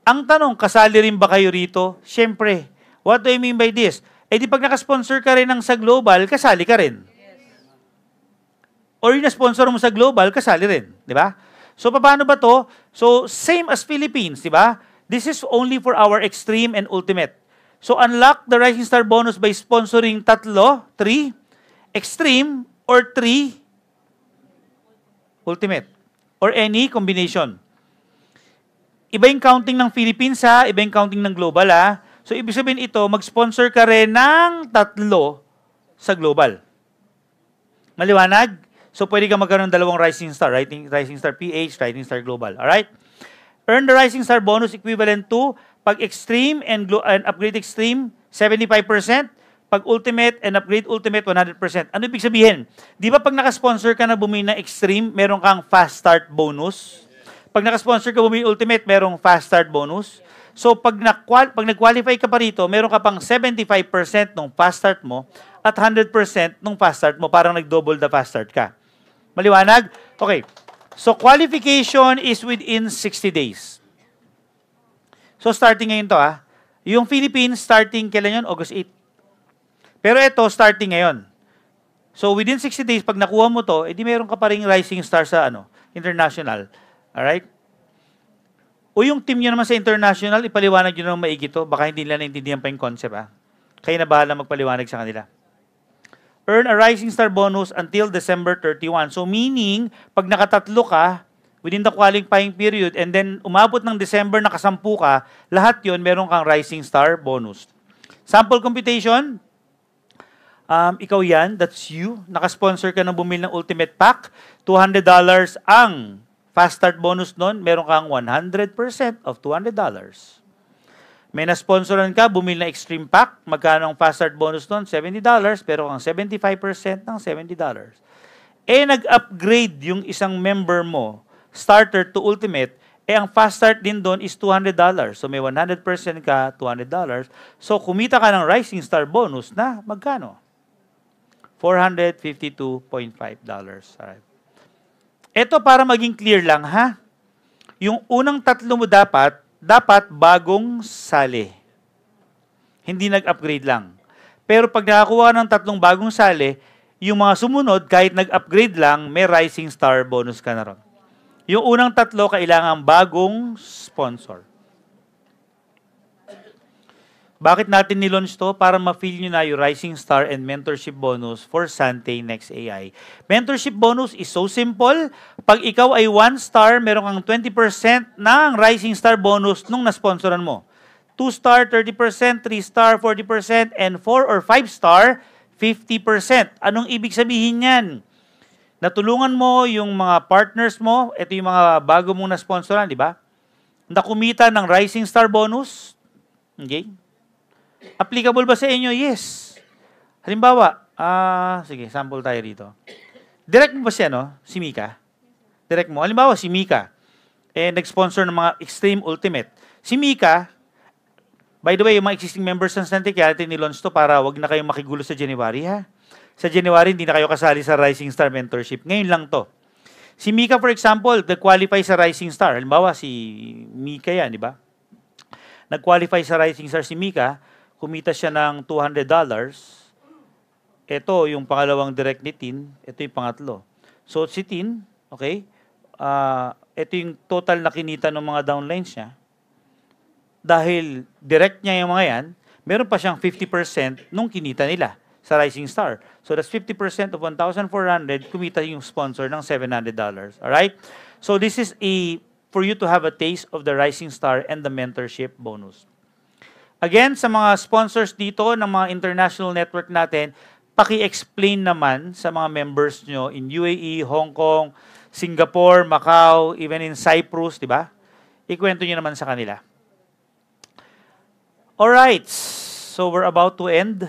Speaker 1: Ang tanong, kasali rin ba kayo rito? Syempre. What do I mean by this? Di pag nakasponsor ka rin ng sa global, kasali ka rin. Or yung na-sponsor mo sa global, kasali rin. Di ba? So, paano ba to? So, same as Philippines, di ba? This is only for our extreme and ultimate. So, unlock the Rising Star bonus by sponsoring 3, extreme, or 3, ultimate. Or any combination. Iba yung counting ng Philippines, iba yung counting ng global, So, ibig sabihin ito, mag-sponsor ka rin ng 3 sa global. Maliwanag? So, pwede ka magkaroon ng 2 Rising Star, Rising Star PH, Rising Star Global. Alright? Earn the Rising Star bonus equivalent to pag Extreme and Upgrade Extreme, 75%. Pag Ultimate and Upgrade Ultimate, 100%. Ano ibig sabihin? Di ba pag nakasponsor ka na bumili ng Extreme, meron kang Fast Start bonus? Pag nakasponsor ka bumili Ultimate, merong Fast Start bonus? So, pag nag-qualify ka pa rito, meron ka pang 75% ng Fast Start mo at 100% ng Fast Start mo. Parang nag-double the Fast Start ka. Maliwanag? Okay. So, qualification is within 60 days. So, starting ngayon to, Yung Philippines, starting kailan yun? August 8. Pero ito, starting ngayon. So, within 60 days, pag nakuha mo to, edi meron ka pa rin Rising Star sa international. Alright? O yung team nyo naman sa international, ipaliwanag nyo naman maigi to. Baka hindi nila naintindihan pa yung concept, Kayo na bahala magpaliwanag sa kanila. Earn a Rising Star bonus until December 31. So meaning, pag nakatatlo ka, within the qualifying period, and then umabot ng December, nakasampu ka, lahat yon meron kang Rising Star bonus. Sample computation, ikaw yan, that's you. Nakasponsor ka ng bumili ng Ultimate Pack, $200 ang Fast Start bonus nun, meron kang 100% of $200. May na-sponsoran ka, bumili na Extreme Pack, magkano ang Fast Start bonus nun? $70, pero ang 75% ng $70. Nag-upgrade yung isang member mo, starter to ultimate, ang Fast Start din doon is $200. So may 100% ka, $200. So kumita ka ng Rising Star bonus na magkano? $452.5. Alright. Ito para maging clear lang, Yung unang 3 mo dapat bagong sali. Hindi nag-upgrade lang. Pero pag nakakuha ng 3 bagong sali, yung mga sumunod, kahit nag-upgrade lang, may Rising Star bonus ka na ron. Yung unang 3, kailangan bagong sponsor. Bakit natin nilaunch to? Para ma-feel nyo na yung Rising Star and Mentorship bonus for Sante Next AI. Mentorship bonus is so simple. Pag ikaw ay 1 star, meron kang 20% ng Rising Star bonus nung na-sponsoran mo. 2 star, 30%, 3 star, 40%, and 4 or 5 star, 50%. Anong ibig sabihin yan? Natulungan mo yung mga partners mo, ito yung mga bago mong na-sponsoran, di ba? Na kumita ng Rising Star bonus. Okay? Applicable ba sa inyo? Yes. Halimbawa, sige, sample tayo rito. Direct mo ba siya, Si Mika? Direct mo. Halimbawa, si Mika, nag-sponsor ng mga Extreme Ultimate. Si Mika, by the way, yung mga existing members ng Sante, kaya natin nilaunch to para wag na kayong makigulo sa January, Sa January, hindi na kayo kasali sa Rising Star Mentorship. Ngayon lang to. Si Mika, for example, nag-qualify sa Rising Star. Halimbawa, si Mika yan, di ba? Nag-qualify sa Rising Star si Mika, kumita siya ng $200. Ito yung pangalawang direct ni Tin, ito yung pangatlo. So si Tin, okay, ito yung total na kinita ng mga downlines niya. Dahil direct niya yung mga yan, meron pa siyang 50% nung kinita nila sa Rising Star. So that's 50% of 1,400, kumita yung sponsor ng $700. Alright? So this is for you to have a taste of the Rising Star and the mentorship bonus. Again, sa mga sponsors dito ng mga international network natin, paki-explain naman sa mga members nyo in UAE, Hong Kong, Singapore, Macau, even in Cyprus, di ba? Ikwento nyo naman sa kanila. Alright, so we're about to end.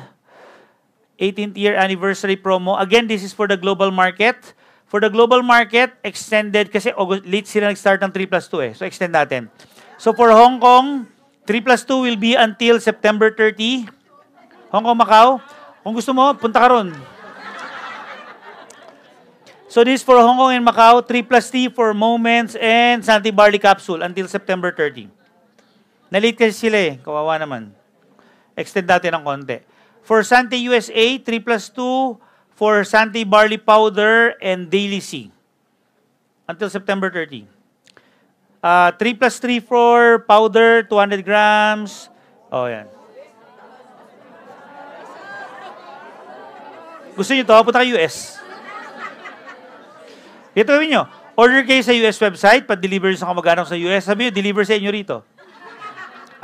Speaker 1: 18th year anniversary promo. Again, this is for the global market. For the global market, extended, kasi late sila nag-start ng 3+2 eh. So, extend natin. So, for Hong Kong, 3+2 will be until September 30. Hong Kong, Macau. Kung gusto mo, punta ka ron. So, this is for Hong Kong and Macau, 3+T for Moments and Santi Barley Capsule until September 30. Na-late kasi sila eh. Kawawa naman. Extend natin ng konti. For Santi USA, 3+2 for Santi Barley Powder and Daily C until September 30. 3+3 for powder, 200 grams. Oh, yan. Gusto nyo to? Punta kayo US. Ito gawin nyo. Order kayo sa US website, pa-deliver sa kamag-anak sa US. Sabi nyo, deliver sa inyo rito.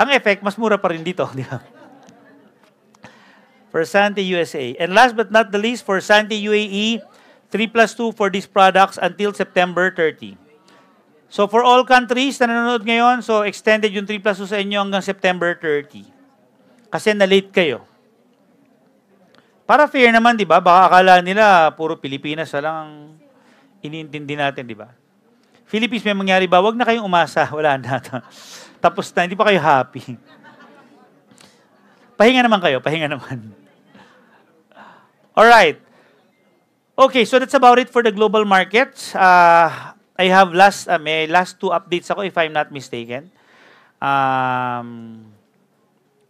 Speaker 1: Ang effect, mas mura pa rin dito. Di ba? For Santi USA. And last but not the least, for Santi UAE, 3+2 for these products until September 30. So for all countries na nanonood ngayon, so extended yung 3+2 sa inyo hanggang September 30. Kasi na-late kayo. Para fair naman, di ba? Baka akala nila, puro Pilipinas na lang ang iniintindi natin, di ba? Philippines, may mangyari ba? Huwag na kayong umasa. Wala na. Tapos na, hindi pa kayo happy. Pahinga naman kayo, pahinga naman. Alright. Okay, so that's about it for the global markets. I have may last 2 updates ako if I'm not mistaken.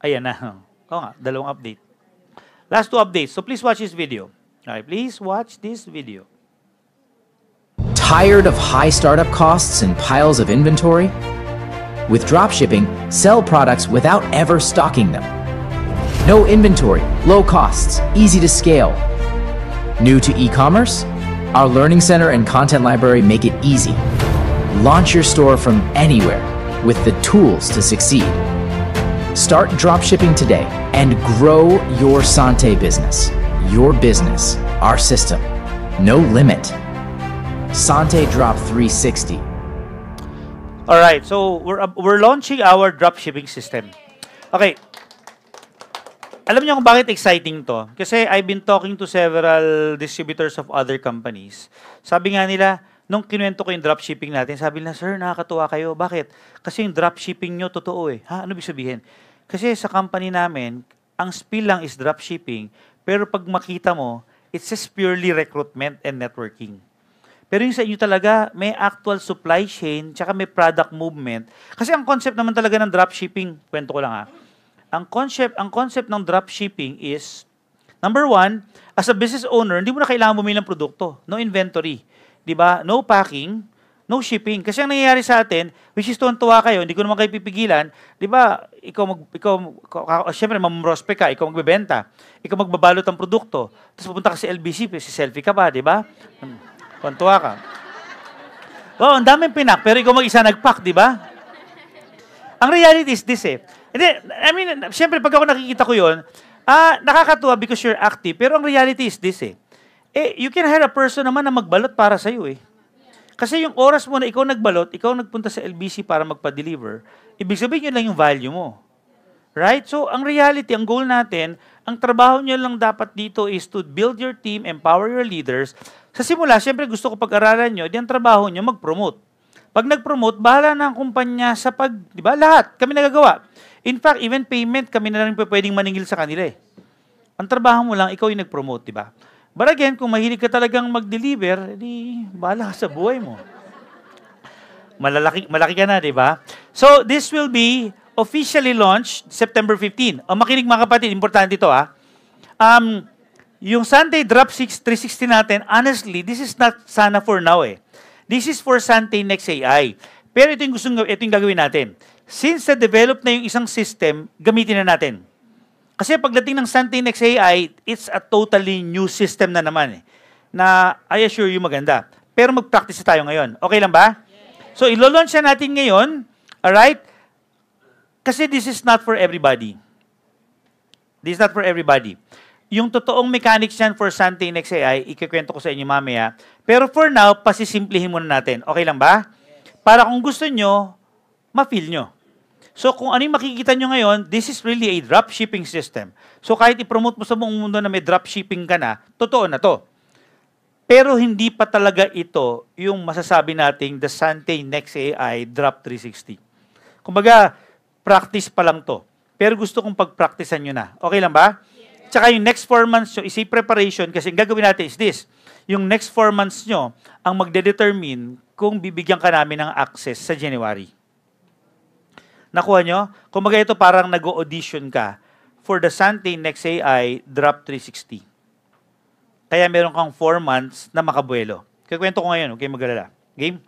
Speaker 1: Ayan na. Oo nga, 2 update. Last 2 updates. So please watch this video. Alright, please watch this video.
Speaker 9: Tired of high startup costs and piles of inventory? With dropshipping, sell products without ever stocking them. No inventory, low costs, easy to scale. New to e-commerce? Our Learning Center and Content Library make it easy. Launch your store from anywhere with the tools to succeed. Start dropshipping today and grow your Sante business. Your business, our system. No limit. Sante Drop 360.
Speaker 1: Alright, so we're launching our dropshipping system. Okay. Alam niyo kung bakit exciting to? Kasi I've been talking to several distributors of other companies. Sabi nga nila, nung kinuwento ko yung dropshipping natin, sabi nila, sir, nakakatuwa kayo. Bakit? Kasi yung dropshipping nyo, totoo eh. Ha? Ano ibig sabihin? Kasi sa company namin, ang spill lang is dropshipping. Pero pag makita mo, it's just purely recruitment and networking. Pero yung sa inyo talaga, may actual supply chain, tsaka may product movement. Kasi ang concept naman talaga ng dropshipping, kwento ko lang ha, ang concept ng dropshipping is, number 1, as a business owner, hindi mo na kailangan bumili ng produkto. No inventory. Diba? No packing, no shipping. Kasi ang nangyayari sa atin, which is tuwan-tuwa kayo, hindi ko naman kayo pipigilan, diba, syempre, mamrospect ka, ikaw magbebenta, ikaw magbabalot ng produkto, tapos pupunta ka sa LBC, si selfie ka ba, diba? Tuwan-tuwa ka. Wow, ang daming pinak, pero ikaw mag-isa nag-pack, diba? Ang reality is this eh. Hindi, I mean, syempre, pag ako nakikita ko yun, nakakatuwa because you're active, pero ang reality is this eh. You can hire a person naman na magbalot para sa'yo eh. Kasi yung oras mo na ikaw nagbalot, ikaw nagpunta sa LBC para magpa-deliver, ibig sabihin yun lang yung value mo. Right? So, ang reality, ang goal natin, ang trabaho nyo lang dapat dito is to build your team, empower your leaders. Sa simula, syempre gusto ko pag-aralan nyo, di ang trabaho nyo mag-promote. Pag nag-promote, bahala na ang kumpanya sa di ba? Lahat, kami nagagawa. In fact, even payment, kami na rin pwedeng maningil sa kanila eh. Ang trabaho mo lang, ikaw yung nag-promote, di ba? But again, kung mahilig ka talagang mag-deliver, edi bahala ka sa buhay mo. Malaki ka na, di ba? So, this will be officially launched September 15. Makinig mga kapatid, importante ito yung Sante Drop 360 natin, honestly, this is not sana for now eh. This is for Sante Next AI. Pero ito yung gagawin natin. Since na-develop na yung isang system, gamitin na natin. Kasi pagdating ng Sante Next AI, it's a totally new system na naman eh. Na I assure you maganda. Pero mag-practice tayo ngayon. Okay lang ba? So, ilo-launch na natin ngayon. Alright? Kasi this is not for everybody. This is not for everybody. Yung totoong mechanics yan for Sante Next AI, ikikwento ko sa inyo mamaya. Pero for now, pasisimplihin muna natin. Okay lang ba? Para kung gusto nyo, ma-feel nyo. So kung ano yung makikita nyo ngayon, this is really a dropshipping system. So kahit i-promote mo sa buong mundo na may dropshipping ka na, totoo na to. Pero hindi pa talaga ito yung masasabi nating the Sante Next AI Drop 360. Kumbaga, practice pa lang to. Pero gusto kong pag-practicean nyo na. Okay lang ba? Tsaka yung next 4 months nyo, isi preparation kasi yung gagawin natin is this. Yung next 4 months nyo, ang magde-determine kung bibigyan ka namin ng access sa January. Nakuha nyo? Kung baga ito parang nag-audition ka for the Sante Next AI Drop 360. Kaya meron kang 4 months na makabuelo. Kikwento ko ngayon, okay, mag-alala. Game?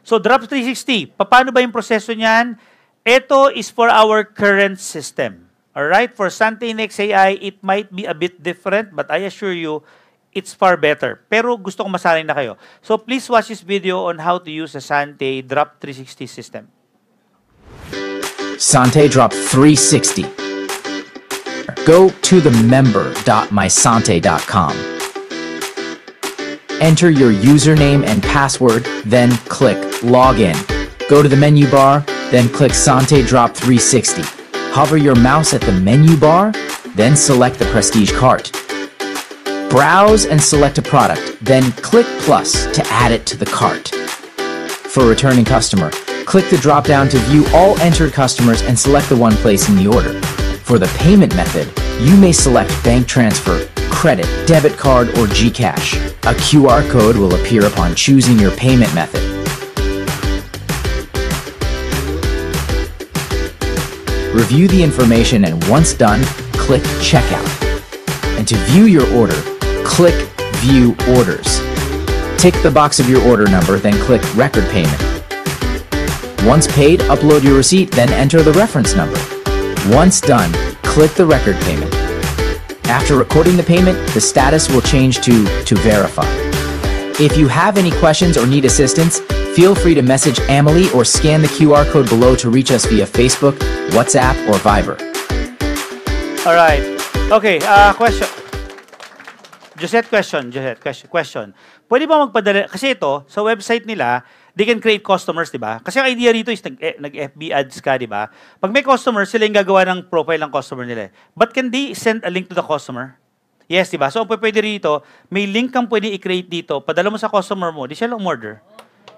Speaker 1: So, Drop 360, paano ba yung proseso niyan? Ito is for our current system. Alright? For Sante Next AI, it might be a bit different, but I assure you, it's far better. Pero gusto kong masanay na kayo. So, please watch this video on how to use the Sante Drop 360 system.
Speaker 9: Sante Drop 360. Go to the member.mysante.com. Enter your username and password, then click Login. Go to the menu bar, then click Sante Drop 360. Hover your mouse at the menu bar, then select the Prestige cart. Browse and select a product, then click plus to add it to the cart. For returning customer, click the drop-down to view all entered customers and select the one placing the order. For the payment method, you may select bank transfer, credit, debit card, or GCash. A QR code will appear upon choosing your payment method. Review the information and once done, click Checkout. And to view your order, click View Orders. Tick the box of your order number, then click Record Payment. Once paid, upload your receipt, then enter the reference number. Once done, click the record payment. After recording the payment, the status will change to Verify. If you have any questions or need assistance, feel free to message Amelie or scan the QR code below to reach us via Facebook, WhatsApp, or Viber.
Speaker 1: Alright. Okay, question. Josette, question. Pwede ba magpadala, kasi ito, sa website nila, they can create customers, di ba? Kasi ang idea rito is nag-FB ads ka, di ba? Pag may customer, sila yung gagawa ng profile ng customer nila. But can they send a link to the customer? Yes, di ba? So, pwede rito, may link kang pwede i-create dito, padala mo sa customer mo, di siya lang order.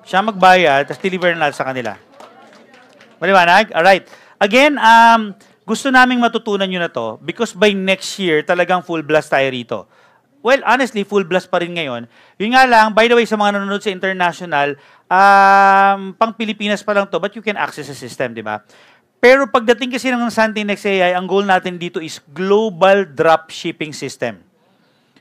Speaker 1: Siya magbayad, tapos deliver na sa kanila. Maliwanag? Alright. Again, gusto naming matutunan nyo na to because by next year, talagang full blast tayo rito. Well, honestly, full blast pa rin ngayon. Yun nga lang, by the way, sa mga nanonood sa international, pang Pilipinas pa lang to, but you can access the system, di ba? Pero pagdating kasi ng Sante Next AI, ang goal natin dito is global dropshipping system.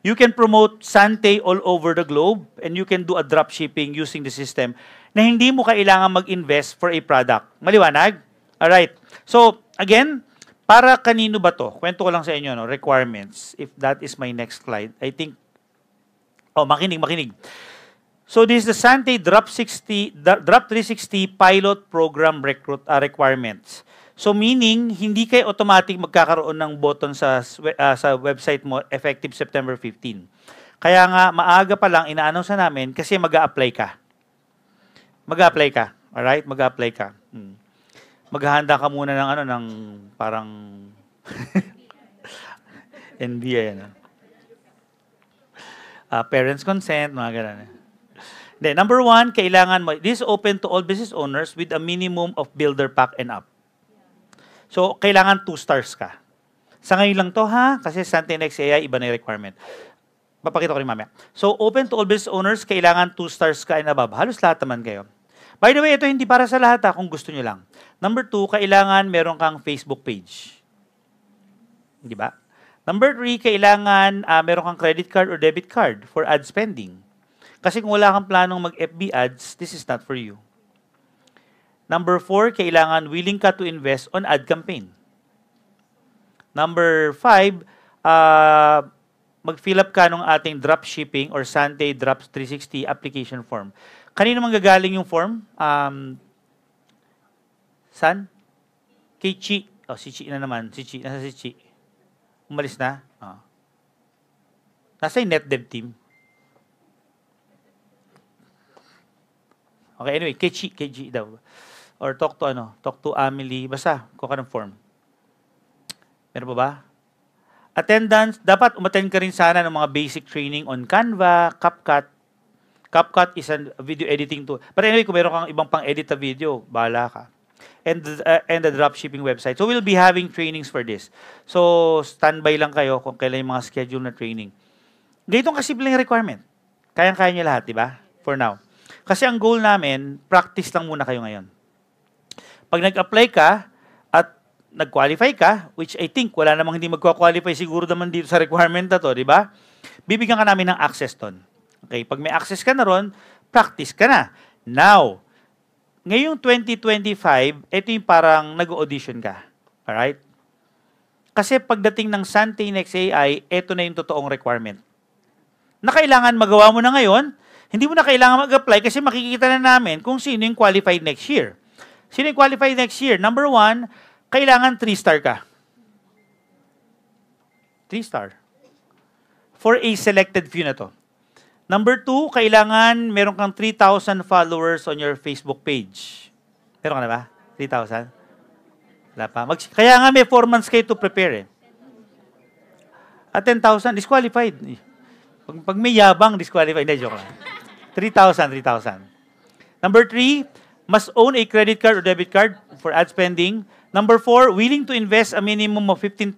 Speaker 1: You can promote Sante all over the globe and you can do a dropshipping using the system na hindi mo kailangan mag-invest for a product. Maliwanag? Alright. So, again, para kanino ba to? Kwento ko lang sa inyo, no? Requirements. If that is my next slide. I think, makinig. So, this is the Sante Drop 360 Pilot Program Requirements. So, meaning, hindi kayo automatic magkakaroon ng button sa website mo effective September 15. Kaya nga, maaga pa lang, ina-announce na namin kasi mag-a-apply ka. Alright? Mag-a-apply ka. Maghahanda ka muna ng ng parang NBI, parents consent, mga ganun. Then, number 1, kailangan mo, this is open to all business owners with a minimum of builder pack and up. So, kailangan 2 stars ka. Sa ngayon lang to ha, kasi Sante Next AI, iba na yung requirement. Papakita ko rin mamaya. So, open to all business owners, kailangan 2 stars ka and above. Halos lahat naman kayo. By the way, ito hindi para sa lahat ha, kung gusto nyo lang. Number 2, kailangan meron kang Facebook page. Di ba? Number 3, kailangan meron kang credit card or debit card for ad spending. Kasi kung wala kang planong mag-FB ads, this is not for you. Number 4, kailangan willing ka to invest on ad campaign. Number 5, mag-fill up ka ng ating dropshipping or Sante Drops 360 application form. Kanino manggagaling yung form? San? Kay Chi. Oh, si Chi na naman. Si Chi. Nasa si Chi? Umalis na? Oh. Nasa yung NetDev team. Okay, anyway, kay Chi daw. Or talk to Amelie. Basta, kuha ka ng form. Meron pa ba? Attendance, dapat umattend ka rin sana ng mga basic training on Canva, CapCut. CapCut is a video editing tool. But anyway, kung meron kang ibang pang-edit na video, bahala ka. And the dropshipping website. So we'll be having trainings for this. So standby lang kayo kung kailan yung mga schedule na training. Ganitong kasimpleng requirement. Kayang-kaya nyo lahat, di ba? For now. Kasi ang goal namin, practice lang muna kayo ngayon. Pag nag-apply ka at nag-qualify ka, which I think wala namang hindi magka-qualify siguro naman dito sa requirement na to, di ba? Bibigyan ka namin ng access ton. Okay, pag may access ka na ron, practice ka na. Now, ngayong 2025, ito yung parang nag-audition ka. Alright? Kasi pagdating ng Sante Next AI, ito na yung totoong requirement. Na kailangan magawa mo na ngayon, hindi mo na kailangan mag-apply kasi makikita na namin kung sino yung qualified next year. Sino yung qualified next year? Number 1, kailangan 3-star ka. 3-star. For a selected few na to. Number 2, kailangan meron kang 3,000 followers on your Facebook page. Meron ka na ba? 3,000? Wala pa. Kaya nga may 4 months kayo to prepare eh. At 10,000, disqualified. Pag may yabang, disqualified. Hindi, joke lang. 3,000. Number 3, must own a credit card or debit card for ad spending. Number 4, willing to invest a minimum of 15,000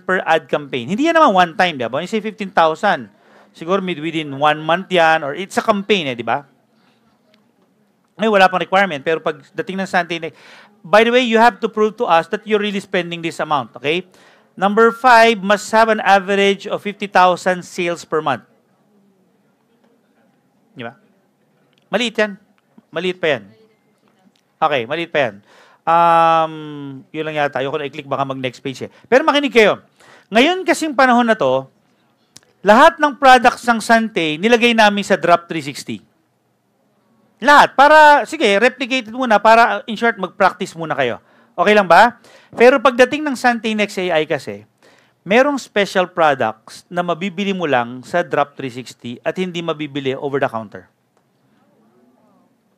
Speaker 1: per ad campaign. Hindi yan naman one time, di ba? When you say 15,000, siguro within 1 month yan, or it's a campaign, di ba? Ay, wala pang requirement, pero pag dating ng Sante, by the way, you have to prove to us that you're really spending this amount, okay? Number 5, must have an average of 50,000 sales per month. Di ba? Maliit yan. Maliit pa yan. Okay, maliit pa yan. Yun lang yata. Ayoko na i-click, baka mag-next page eh. Pero makinig kayo. Ngayon kasing panahon na to, lahat ng products ng Sante, nilagay namin sa Drop 360. Lahat. Para, sige, replicate muna. Para, in short, mag-practice muna kayo. Okay lang ba? Pero pagdating ng Sante Next AI kasi, merong special products na mabibili mo lang sa Drop 360 at hindi mabibili over the counter.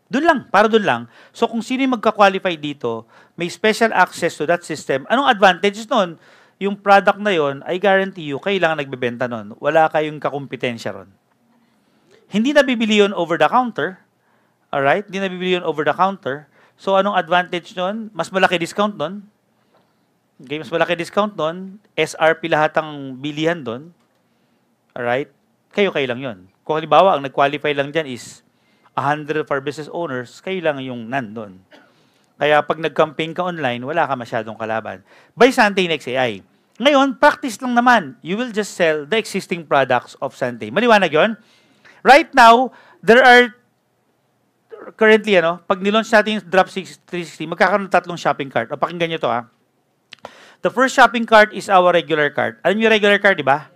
Speaker 1: Doon lang, para doon lang. So kung sino yung magka-qualify dito, may special access to that system. Anong advantage nun? Yung product na yon, I guarantee you, kayo lang nagbebenta nun. Wala kayong kakumpetensya ron. Hindi nabibili yun over the counter. Alright? Hindi nabibili yun over the counter. So anong advantage nun? Mas malaki discount nun. Okay, mas malaki discount nun. SRP lahat ang bilihan nun. Alright? Kayo lang yun. Kung halimbawa, ang nag-qualify lang dyan is 100 of our business owners, kayo lang yung nandun. Kaya pag nag-campaign ka online, wala ka masyadong kalaban. By Sante Next AI. Ngayon, practice lang naman. You will just sell the existing products of Sante. Maliwanag yun? Right now, there are currently, pag nilaunch natin yung Drop 360, magkakaroon ng 3 shopping cart. O pakinggan nyo to, ha. The first shopping cart is our regular cart. Alam niyo yung regular cart, di ba?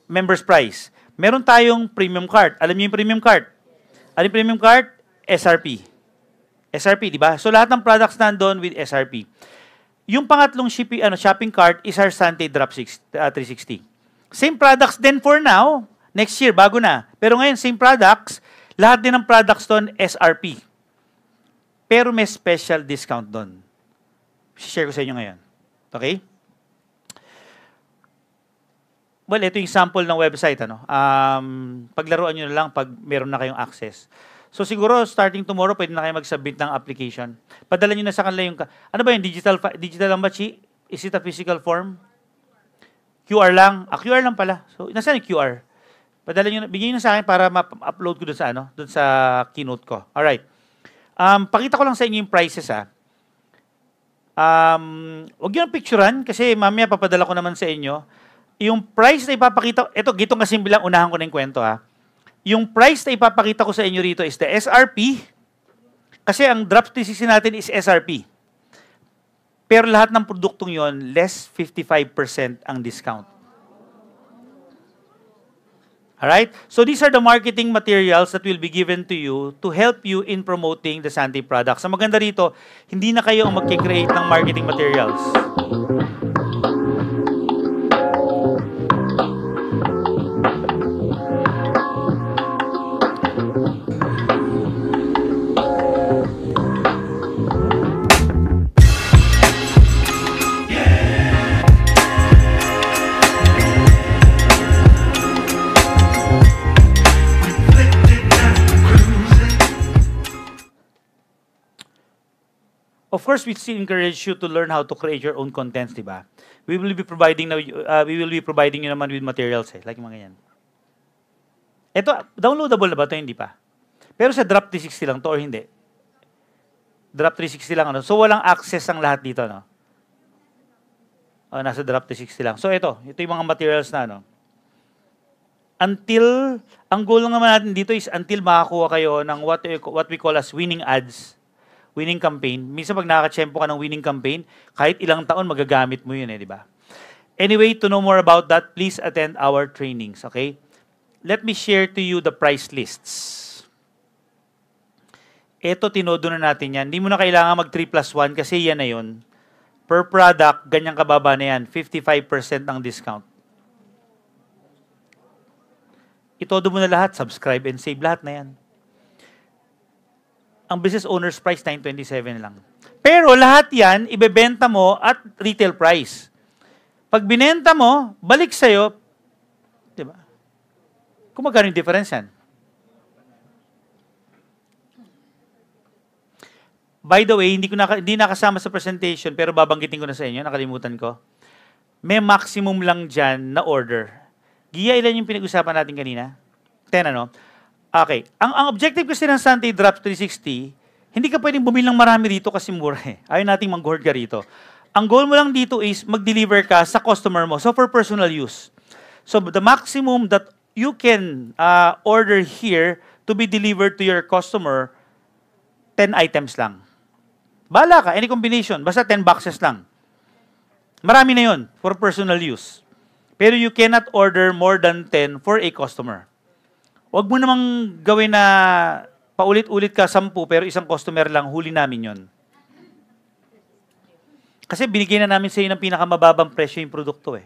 Speaker 1: Members price. Meron tayong premium cart. Alam niyo yung premium cart? Ano yung premium cart? SRP. SRP, di ba? So, lahat ng products nandun with SRP. Yung pangatlong shopping cart is our Sante Drop 360. Same products din for now. Next year, bago na. Pero ngayon, same products. Lahat din ng products doon, SRP. Pero may special discount doon. Share ko sa inyo ngayon. Okay? Well, ito yung sample ng website. Paglaruan nyo na lang pag meron na kayong access. So siguro, starting tomorrow, pwede na kayo mag-submit ng application. Padala nyo na sa kanila yung... Ano ba yun? Digital lang ba, Chi? Is it a physical form? QR lang. QR lang pala. So, nasaan yung QR? Padala nyo, bigyan nyo sa akin para ma-upload ko doon sa, doon sa keynote ko. Alright. Pakita ko lang sa inyo yung prices, huwag nyo picturean kasi mamaya papadala ko naman sa inyo. Yung price na ipapakita, ito, gitong kasimple lang, unahan ko na yung kwento, Yung price na ipapakita ko sa inyo rito is the SRP. Kasi ang drop 360 natin is SRP. Pero lahat ng produktong yon less 55% ang discount. Alright? So these are the marketing materials that will be given to you to help you in promoting the Sante products. Ang maganda rito, hindi na kayo ang magkikreate ng marketing materials. Of course, we still encourage you to learn how to create your own contents, di ba? We will be providing you naman with materials, like mga yan. Ito, downloadable na ba ito? Hindi pa. Pero sa Drop 360 lang to or hindi? Drop 360 lang, So, walang access ang lahat dito, nasa Drop 360 lang. So, ito yung mga materials na, Until, ang goal lang naman natin dito is until makakuha kayo ng what we call as winning ads. Winning campaign. Minsan pag nakakachempo ka ng winning campaign, kahit ilang taon magagamit mo yun, di ba? Anyway, to know more about that, please attend our trainings, okay? Let me share to you the price lists. Ito, tinodo na natin yan. Hindi mo na kailangan mag 3+1 kasi yan na yun. Per product, ganyang kababa na yan. 55% ang discount. Itodo mo na lahat. Subscribe and save lahat na yan. Ang business owner's price, 927 lang. Pero lahat yan, ibebenta mo at retail price. Pag binenta mo, balik sa'yo, di ba? Kung magkano yung difference yan? By the way, hindi nakasama sa presentation, pero babanggitin ko na sa inyo, nakalimutan ko. May maximum lang dyan na order. Giya, ilan yung pinag-usapan natin kanina? 10, Okay. Ang objective kasi ng Sante Drop 360, hindi ka pwedeng bumili ng marami rito kasi mura Ayaw nating mag-hoard ka rito. Ang goal mo lang dito is mag-deliver ka sa customer mo. So for personal use. So the maximum that you can order here to be delivered to your customer, 10 items lang. Bala ka, any combination. Basta 10 boxes lang. Marami na yun for personal use. Pero you cannot order more than 10 for a customer. Huwag mo namang gawin na paulit-ulit ka 10 pero isang customer lang, huli namin yon. Kasi binigay na namin sa iyo ng pinakamababang presyo yung produkto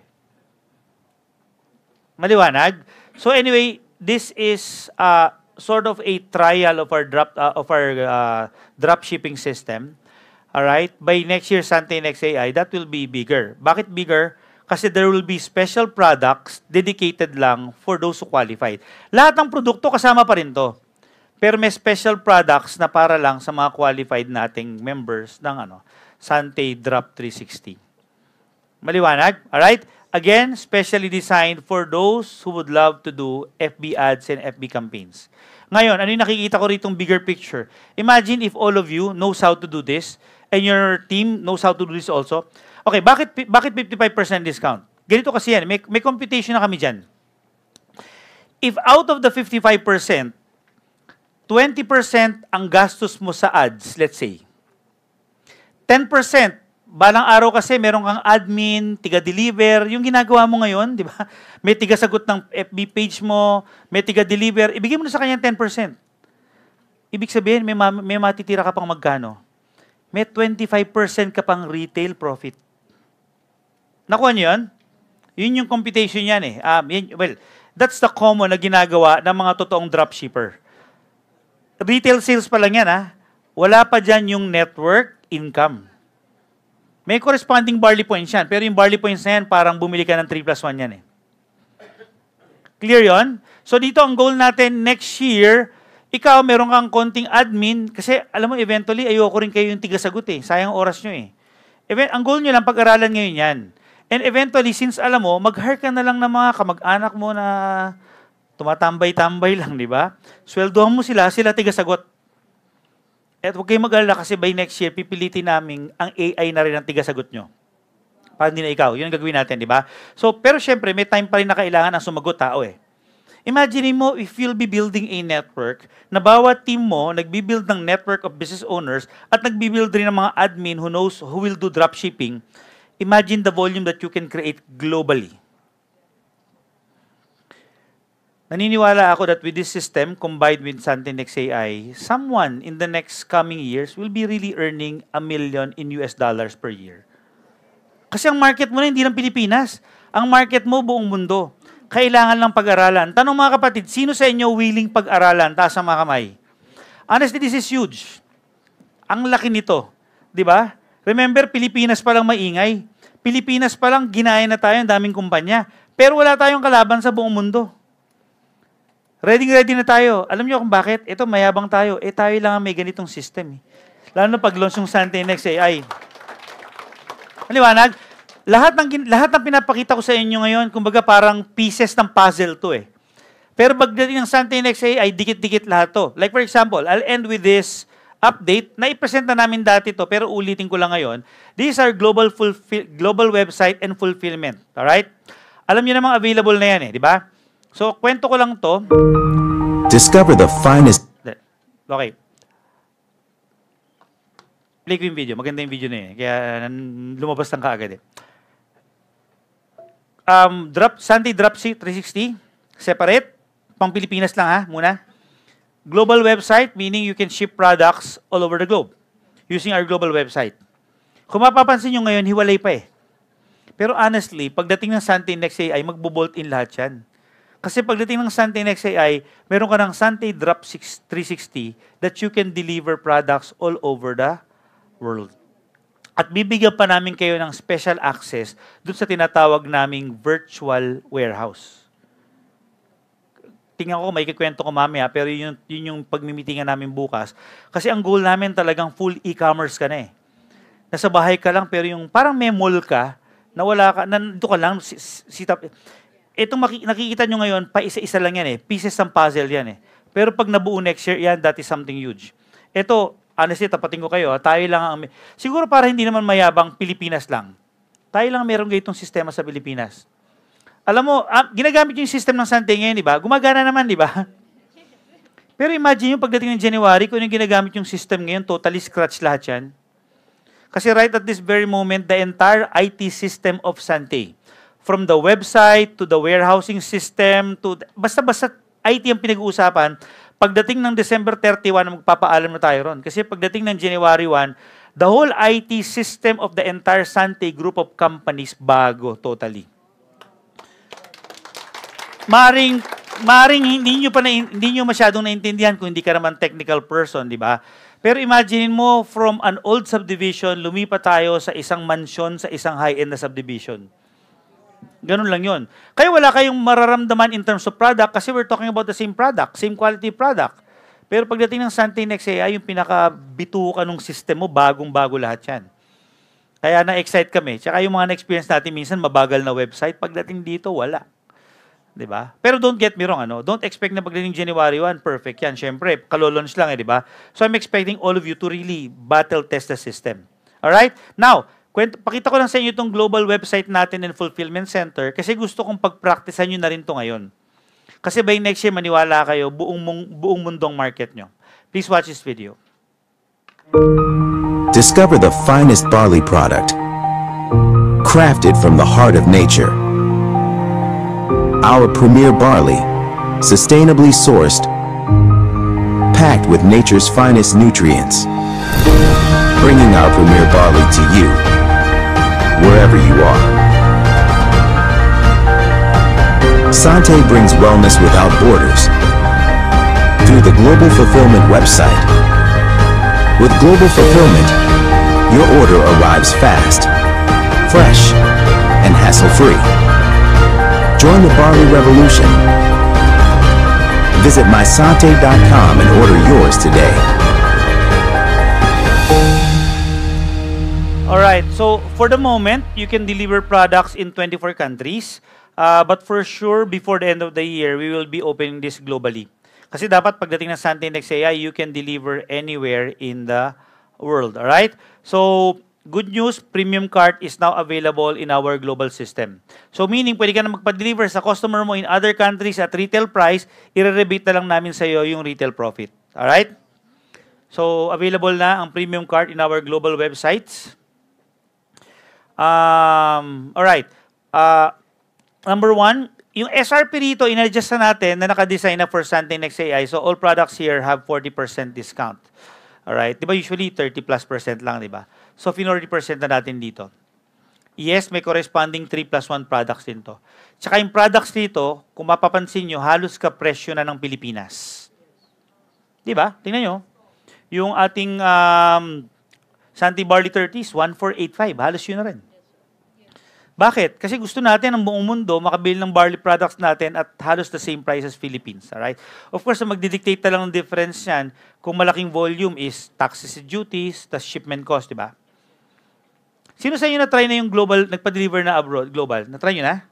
Speaker 1: Maliwanag? So anyway, this is sort of a trial of our drop shipping system. All right? By next year, Sante Next AI, that will be bigger. Bakit bigger? Kasi there will be special products dedicated lang for those who qualified. Lahat ng produkto kasama pa rin to. Pero may special products na para lang sa mga qualified nating members ng Sante Drop 360. Maliwanag? Alright? Again, specially designed for those who would love to do FB ads and FB campaigns. Ngayon, ano yung nakikita ko ritong bigger picture? Imagine if all of you knows how to do this and your team knows how to do this also. Okay, bakit 55% discount? Ganito kasi yan. May computation na kami dyan. If out of the 55%, 20% ang gastos mo sa ads, let's say. 10%, balang araw kasi meron kang admin, tiga-deliver, yung ginagawa mo ngayon, di ba? May tiga-sagot ng FB page mo, may tiga-deliver, ibigay mo na sa kanya 10%. Ibig sabihin, may matitira ka pang magkano? May 25% ka pang retail profit. Nakuha niyo yan? Yun yung computation yan well, that's the common na ginagawa ng mga totoong dropshipper. Retail sales pa lang yan Wala pa dyan yung network income. May corresponding barley points yan. Pero yung barley points na yan, parang bumili ka ng 3+1 yan Clear yon? So dito ang goal natin next year, ikaw meron kang konting admin, kasi alam mo eventually ayoko rin kayo yung tigasagot Sayang oras nyo Ang goal nyo lang pag-aralan ngayon yan. And eventually, since alam mo, mag-hire ka na lang ng mga kamag-anak mo na tumatambay-tambay lang, di ba? Sweldohan mo sila, sila tigasagot. At huwag kayong mag-alala kasi by next year, pipilitin namin ang AI na rin ang tigasagot nyo. Para hindi na ikaw. Yun ang gagawin natin, di ba? So, pero syempre, may time pa rin na kailangan ang sumagot tao eh. Imagine mo if you'll be building a network na bawat team mo nagbibuild ng network of business owners at nagbibuild rin ng mga admin who will do dropshipping. Imagine the volume that you can create globally. Naniniwala ako that with this system combined with Santinex AI, someone in the next coming years will be really earning $1 million in US dollars per year. Kasi ang market mo na hindi lang Pilipinas. Ang market mo buong mundo. Kailangan lang pag-aralan. Tanong mga kapatid, sino sa inyo willing pag-aralan? Taas ang mga kamay. Honestly, this is huge. Ang laki nito. Di ba? Remember, Pilipinas pa lang maingay. Pilipinas pa lang, ginaya na tayo, ang daming kumpanya. Pero wala tayong kalaban sa buong mundo. Ready na tayo. Alam niyo kung bakit? Ito, mayabang tayo. Tayo lang ang may ganitong system. Lalo na pag-launch ng Santinex AI. Maliwanag? Lahat ng pinapakita ko sa inyo ngayon, kumbaga parang pieces ng puzzle to eh. Pero pagdating ng Santinex AI, dikit-dikit lahat to. Like for example, I'll end with this update. Na-present na namin dati to, pero ulitin ko lang ngayon. These are global website and fulfillment. Alright? Alam niyo namang available na yan eh, di ba? So, kwento ko lang to.
Speaker 10: Discover the finest...
Speaker 1: Okay. Play ko yung video. Maganda yung video na eh. Kaya lumabas lang kaagad eh. Santi Dropship 360. Separate. Pang Pilipinas lang ha, muna. Global website, meaning you can ship products all over the globe using our global website. Kung mapapansin nyo ngayon, hiwalay pa eh. Pero honestly, pagdating ng Santinex AI, magbo-bolt in lahat yan. Kasi pagdating ng Santinex AI, meron ka ng Santi Drop 360 that you can deliver products all over the world. At bibigyan pa namin kayo ng special access dun sa tinatawag naming virtual warehouse. Tingnan ko, may kikwento ko mamaya, pero yun yung pagmimitingan namin bukas. Kasi ang goal namin talagang full e-commerce ka na eh. Nasa bahay ka lang, pero yung parang may mall ka, na wala ka, nandito ka lang, itong nakikita nyo ngayon, pa isa-isa lang yan eh. Pieces ng puzzle yan eh. Pero pag nabuo next year, yan, that is something huge. Ito, honestly, tapatin ko kayo, tayo lang ang... Siguro para hindi naman mayabang, Pilipinas lang. Tayo lang meron ganitong sistema sa Pilipinas. Alam mo, ginagamit yung system ng Sante ngayon, di ba? Gumagana naman, di ba? Pero imagine yung pagdating ng January, kung yung ginagamit yung system ngayon, totally scratch lahat yan. Kasi right at this very moment, the entire IT system of Sante, from the website to the warehousing system, to basta-basta IT ang pinag-uusapan, pagdating ng December 31, magpapaalam na tayo ron. Kasi pagdating ng January 1, the whole IT system of the entire Sante group of companies bago totally. Maring hindi nyo masyadong naintindihan kung hindi ka naman technical person, di ba? Pero imagine mo, from an old subdivision, lumipat tayo sa isang mansion, sa isang high-end na subdivision. Ganun lang yun. Kaya wala kayong mararamdaman in terms of product kasi we're talking about the same product, same quality product. Pero pagdating ng Santinex AI, yung pinaka-bituka ng system mo, bagong-bago lahat yan. Kaya na-excite kami. Tsaka yung mga na-experience natin, minsan mabagal na website. Pagdating dito, wala. Diba? Pero don't get me wrong, don't expect na pagdating January 1, perfect yan. Siyempre, kalolons lang diba? So I'm expecting all of you to really battle test the system. Alright? Now, pakita ko lang sa inyo itong global website natin and fulfillment center kasi gusto kong pag-practicean nyo na rin ito ngayon. Kasi by next year, maniwala kayo, buong mundong market nyo. Please watch this video.
Speaker 10: Discover the finest barley product, crafted from the heart of nature. Our premier barley, sustainably sourced, packed with nature's finest nutrients, bringing our premier barley to you, wherever you are. Sante brings wellness without borders through the Global Fulfillment website. With Global Fulfillment, your order arrives fast, fresh, and hassle-free. Join the barley revolution. Visit mysante.com and order yours today.
Speaker 1: Alright, So, for the moment, you can deliver products in 24 countries. But for sure, before the end of the year, we will be opening this globally. Kasi dapat pagdating ng Sante Next AI, you can deliver anywhere in the world. Alright? So, good news, premium cart is now available in our global system. So, meaning, pwede ka na magpa-deliver sa customer mo in other countries at retail price, i-rebate na lang namin sa iyo yung retail profit. Alright? So, available na ang premium cart in our global websites. Alright. Number 1, yung SRP rito, in-adjust na natin na naka-design na for Sante Next AI. So, all products here have 40% discount. Alright? Di ba usually 30+% lang, di ba? So, 40% na natin dito. Yes, may corresponding 3+1 products din to. Tsaka yung products dito, kung mapapansin nyo, halos ka-presyo na ng Pilipinas. Di ba? Tingnan nyo. Yung ating Sante Barley 30s, 1485. Halos yun na rin. Bakit? Kasi gusto natin ang buong mundo makabili ng barley products natin at halos the same price as Philippines. Alright? Of course, magdidictate na lang ng difference yan kung malaking volume is taxes and duties, tas shipment cost, di ba? Sino sa inyo na-try na yung global, nagpa-deliver na abroad, global? Na-try nyo na?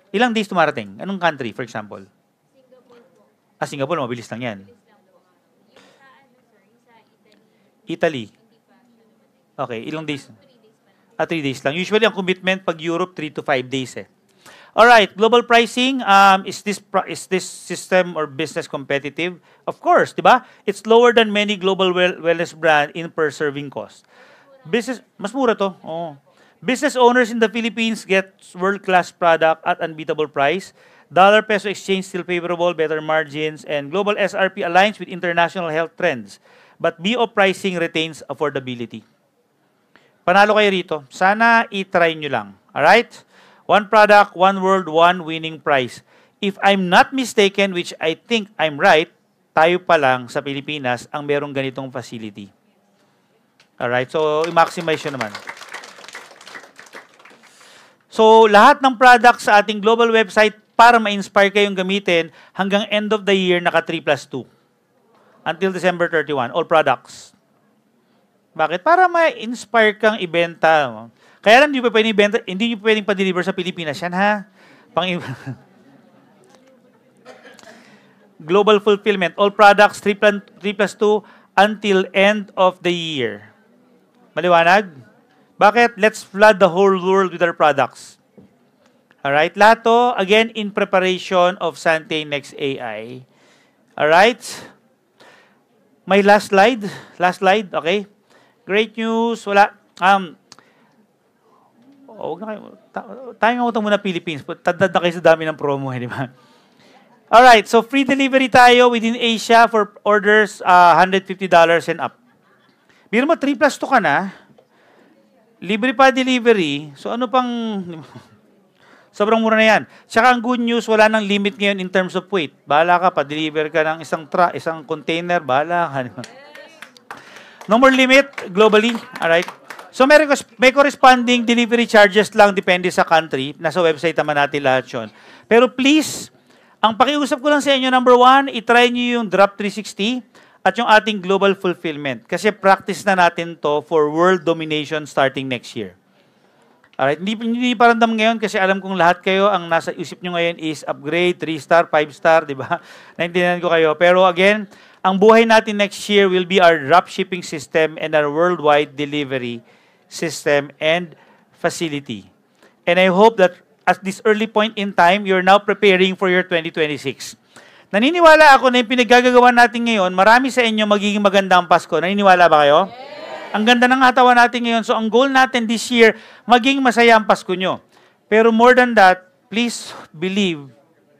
Speaker 1: Ilang days tumarating? Anong country, for example? Singapore po. Singapore, mabilis lang yan. Italy. Okay, ilang days? 3 days lang. Usually, ang commitment pag Europe, 3 to 5 days eh. Alright, global pricing, is this system or business competitive? Of course, di ba? It's lower than many global wellness brand in per serving cost. Business, mas mura to. Oh. Business owners in the Philippines get world-class product at unbeatable price. Dollar-peso exchange still favorable, better margins, and global SRP aligns with international health trends. But BO pricing retains affordability. Panalo kayo rito. Sana i-try nyo lang. Alright? One product, one world, one winning prize. If I'm not mistaken, which I think I'm right, tayo pa lang sa Pilipinas ang merong ganitong facility. Alright? So, i-maximize yun naman. So, lahat ng products sa ating global website para ma-inspire kayong gamitin hanggang end of the year naka 3+2. Until December 31. All products. Bakit? Para ma-inspire kang ibenta. Kaya lang, hindi nyo pwedeng pa-deliver sa Pilipinas yan, ha? Global fulfillment. All products, 3+2 until end of the year. Maliwanag? Bakit? Let's flood the whole world with our products. Alright? Lahat to, again, in preparation of Sante Next AI. Alright? My last slide. Last slide, okay? Great news. Wala. Tayo nga utang muna Philippines. Tadad na kayo sa dami ng promo, di ba? Alright, so free delivery tayo within Asia for orders $150 and up. Biro mo, 3+2 ka na. Libre pa delivery. So ano pang... Sobrang mura na yan. Tsaka ang good news, wala nang limit ngayon in terms of weight. Bahala ka pa, deliver ka ng isang container, bahala ka. No more limit globally. Alright? So, may corresponding delivery charges lang depende sa country. Nasa website naman natin lahat yun. Pero please, ang pakiusap ko lang sa inyo, number 1, itry nyo yung Drop 360 at yung ating global fulfillment. Kasi practice na natin to for world domination starting next year. Alright? Hindi paramdam ngayon kasi alam kong lahat kayo, ang nasa isip nyo ngayon is upgrade, 3-star, 5-star, di ba? Naintindihan ko kayo. Pero again, ang buhay natin next year will be our drop shipping system and our worldwide delivery system and facility. And I hope that at this early point in time, you're now preparing for your 2026. Naniniwala ako na yung pinaggagawa natin ngayon, marami sa inyo magiging maganda ang Pasko. Naniniwala ba kayo? Yeah. Ang ganda ng katawan natin ngayon. So ang goal natin this year, maging masaya ang Pasko nyo. Pero more than that, please believe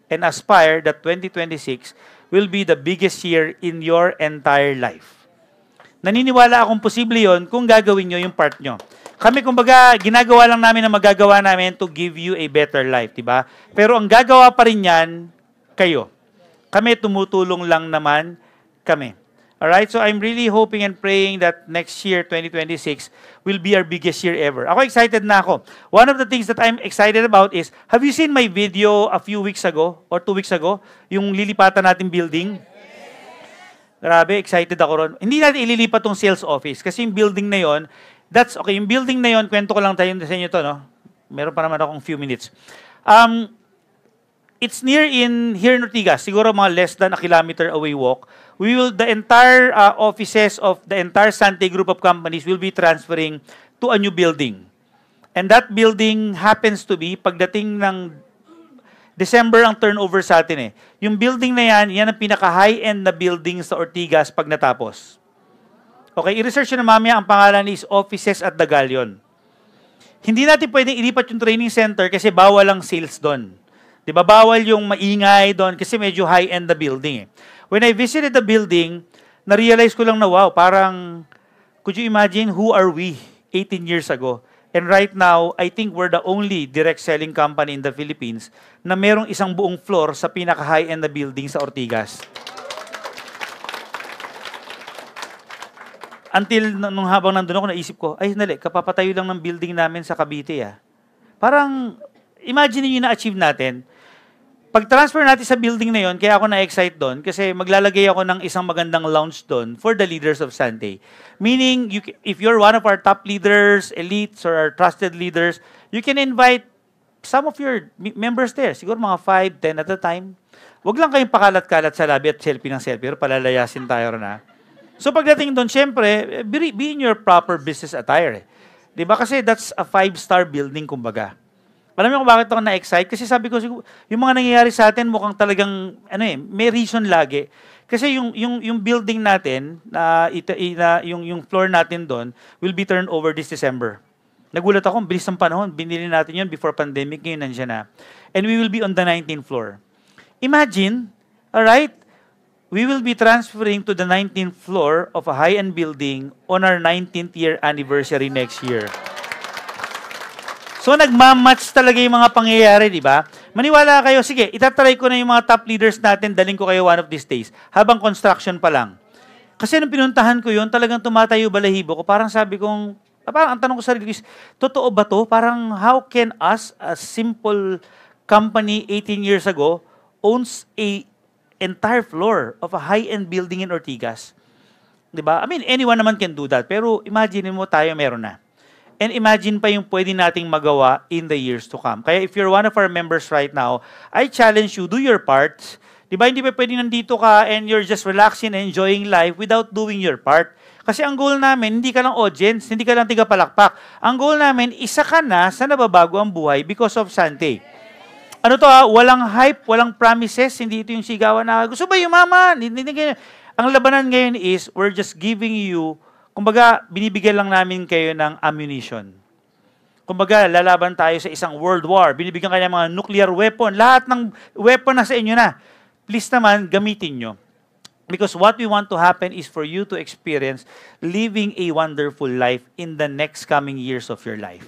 Speaker 1: and aspire that 2026 will be the biggest year in your entire life. Naniniwala akong posible yon kung gagawin nyo yung part nyo. Kami, kumbaga, ginagawa lang namin na magagawa namin to give you a better life, diba? Pero ang gagawa pa rin yan, kayo. Kami, tumutulong lang naman kami. Alright? So I'm really hoping and praying that next year, 2026, will be our biggest year ever. Ako, excited na ako. One of the things that I'm excited about is, have you seen my video a few weeks ago, or 2 weeks ago, yung lilipatan natin building? Grabe, excited ako ron. Hindi natin ililipat tong sales office, kasi yung building na yon, That's, okay, yung building na yon, kwento ko lang tayo sa inyo to, no? Meron pa naman akong few minutes. It's near here in Ortigas, siguro mga less than a kilometer away walk. The entire offices of the entire Sante group of companies will be transferring to a new building. And that building happens to be, pagdating ng December ang turnover sa atin eh. Yung building na yan ang pinaka-high-end na building sa Ortigas pag natapos. Okay, i-research nyo na mamaya, ang pangalan is Offices at the Galleon. Hindi natin pwedeng ilipat yung training center kasi bawal ang sales doon. Diba, bawal yung maingay doon kasi medyo high-end na building eh. When I visited the building, na-realize ko lang na wow, parang, could you imagine who are we 18 years ago? And right now, I think we're the only direct selling company in the Philippines na merong isang buong floor sa pinaka-high-end na building sa Ortigas. Until nung habang nandun ako, naisip ko, ay, nali, kapapatayo lang ng building namin sa Cavite, ah. Parang, imagine niyo na-achieve natin. Pag-transfer natin sa building na yon, kaya ako na-excite doon, kasi maglalagay ako ng isang magandang lounge doon for the leaders of Sante. Meaning, if you're one of our top leaders, elites, or our trusted leaders, you can invite some of your members there. Siguro mga 5, 10 at a time. Huwag lang kayong pakalat-kalat sa labi at selfie ng selfie, pero palalayasin tayo na. So pagdating doon, syempre, be in your proper business attire. Eh. Diba? Kasi that's a 5-star building, kumbaga. Alam niyo kung bakit ako na-excite? Kasi sabi ko, yung mga nangyayari sa atin, mukhang talagang, may reason lagi. Kasi yung building natin, yung floor natin doon, will be turned over this December. Nagulat ako, bilis ng panahon. Binili natin yun before pandemic, ngayon nandiyan na. And we will be on the 19th floor. Imagine, alright, we will be transferring to the 19th floor of a high-end building on our 19th year anniversary next year. So, nagmamatch talaga yung mga pangyayari, di ba? Maniwala kayo, sige, itatry ko na yung mga top leaders natin, daling ko kayo one of these days, habang construction pa lang. Kasi nung pinuntahan ko yun, talagang tumatayo balahibo ko. Parang sabi kong, parang ang tanong ko sa sarili is, totoo ba to? Parang how can us, a simple company 18 years ago, owns a entire floor of a high-end building in Ortigas. Diba? I mean, anyone naman can do that. Pero imagine mo tayo meron na. And imagine pa yung pwede nating magawa in the years to come. Kaya if you're one of our members right now, I challenge you, do your part. Diba? Hindi pa pwede nandito ka and you're just relaxing and enjoying life without doing your part. Kasi ang goal namin, hindi ka lang audience, hindi ka lang tigapalakpak. Ang goal namin, isa ka na sa nababago ang buhay because of Sante. Ano to walang hype, walang promises, hindi ito yung sigawan na, gusto ba yumaman? Ang labanan ngayon is, we're just giving you, kumbaga, binibigyan lang namin kayo ng ammunition. Kumbaga, lalaban tayo sa isang world war, binibigyan kayo ng mga nuclear weapon, lahat ng weapon na sa inyo na. Please naman, gamitin nyo. Because what we want to happen is for you to experience living a wonderful life in the next coming years of your life.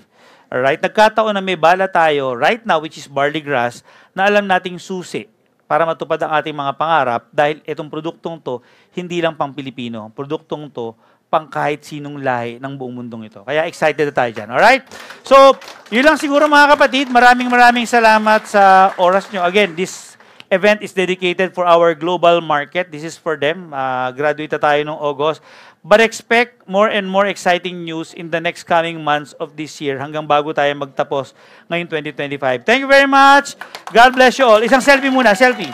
Speaker 1: Alright? Nagkataon na may bala tayo right now, which is barley grass, na alam nating susi para matupad ang ating mga pangarap dahil itong produktong to, hindi lang pang Pilipino. Produktong to, pang kahit sinong lahi ng buong mundong ito. Kaya excited na tayo dyan. Alright? So, yun lang siguro mga kapatid. Maraming salamat sa oras nyo. Again, this event is dedicated for our global market. This is for them. Graduate na tayo noong August. But expect more and more exciting news in the next coming months of this year hanggang bago tayo magtapos ngayong 2025. Thank you very much. God bless you all. Isang selfie muna. Selfie.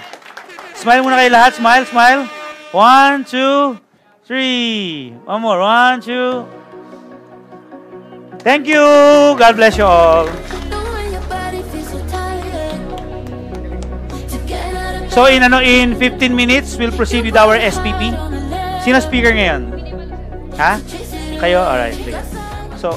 Speaker 1: Smile muna kayo lahat. Smile, smile. 1, 2, 3. One more. 1, 2. Thank you. God bless you all. So in 15 minutes, we'll proceed with our SPP. Sino speaker ngayon? Ha? Kayo? Alright. So,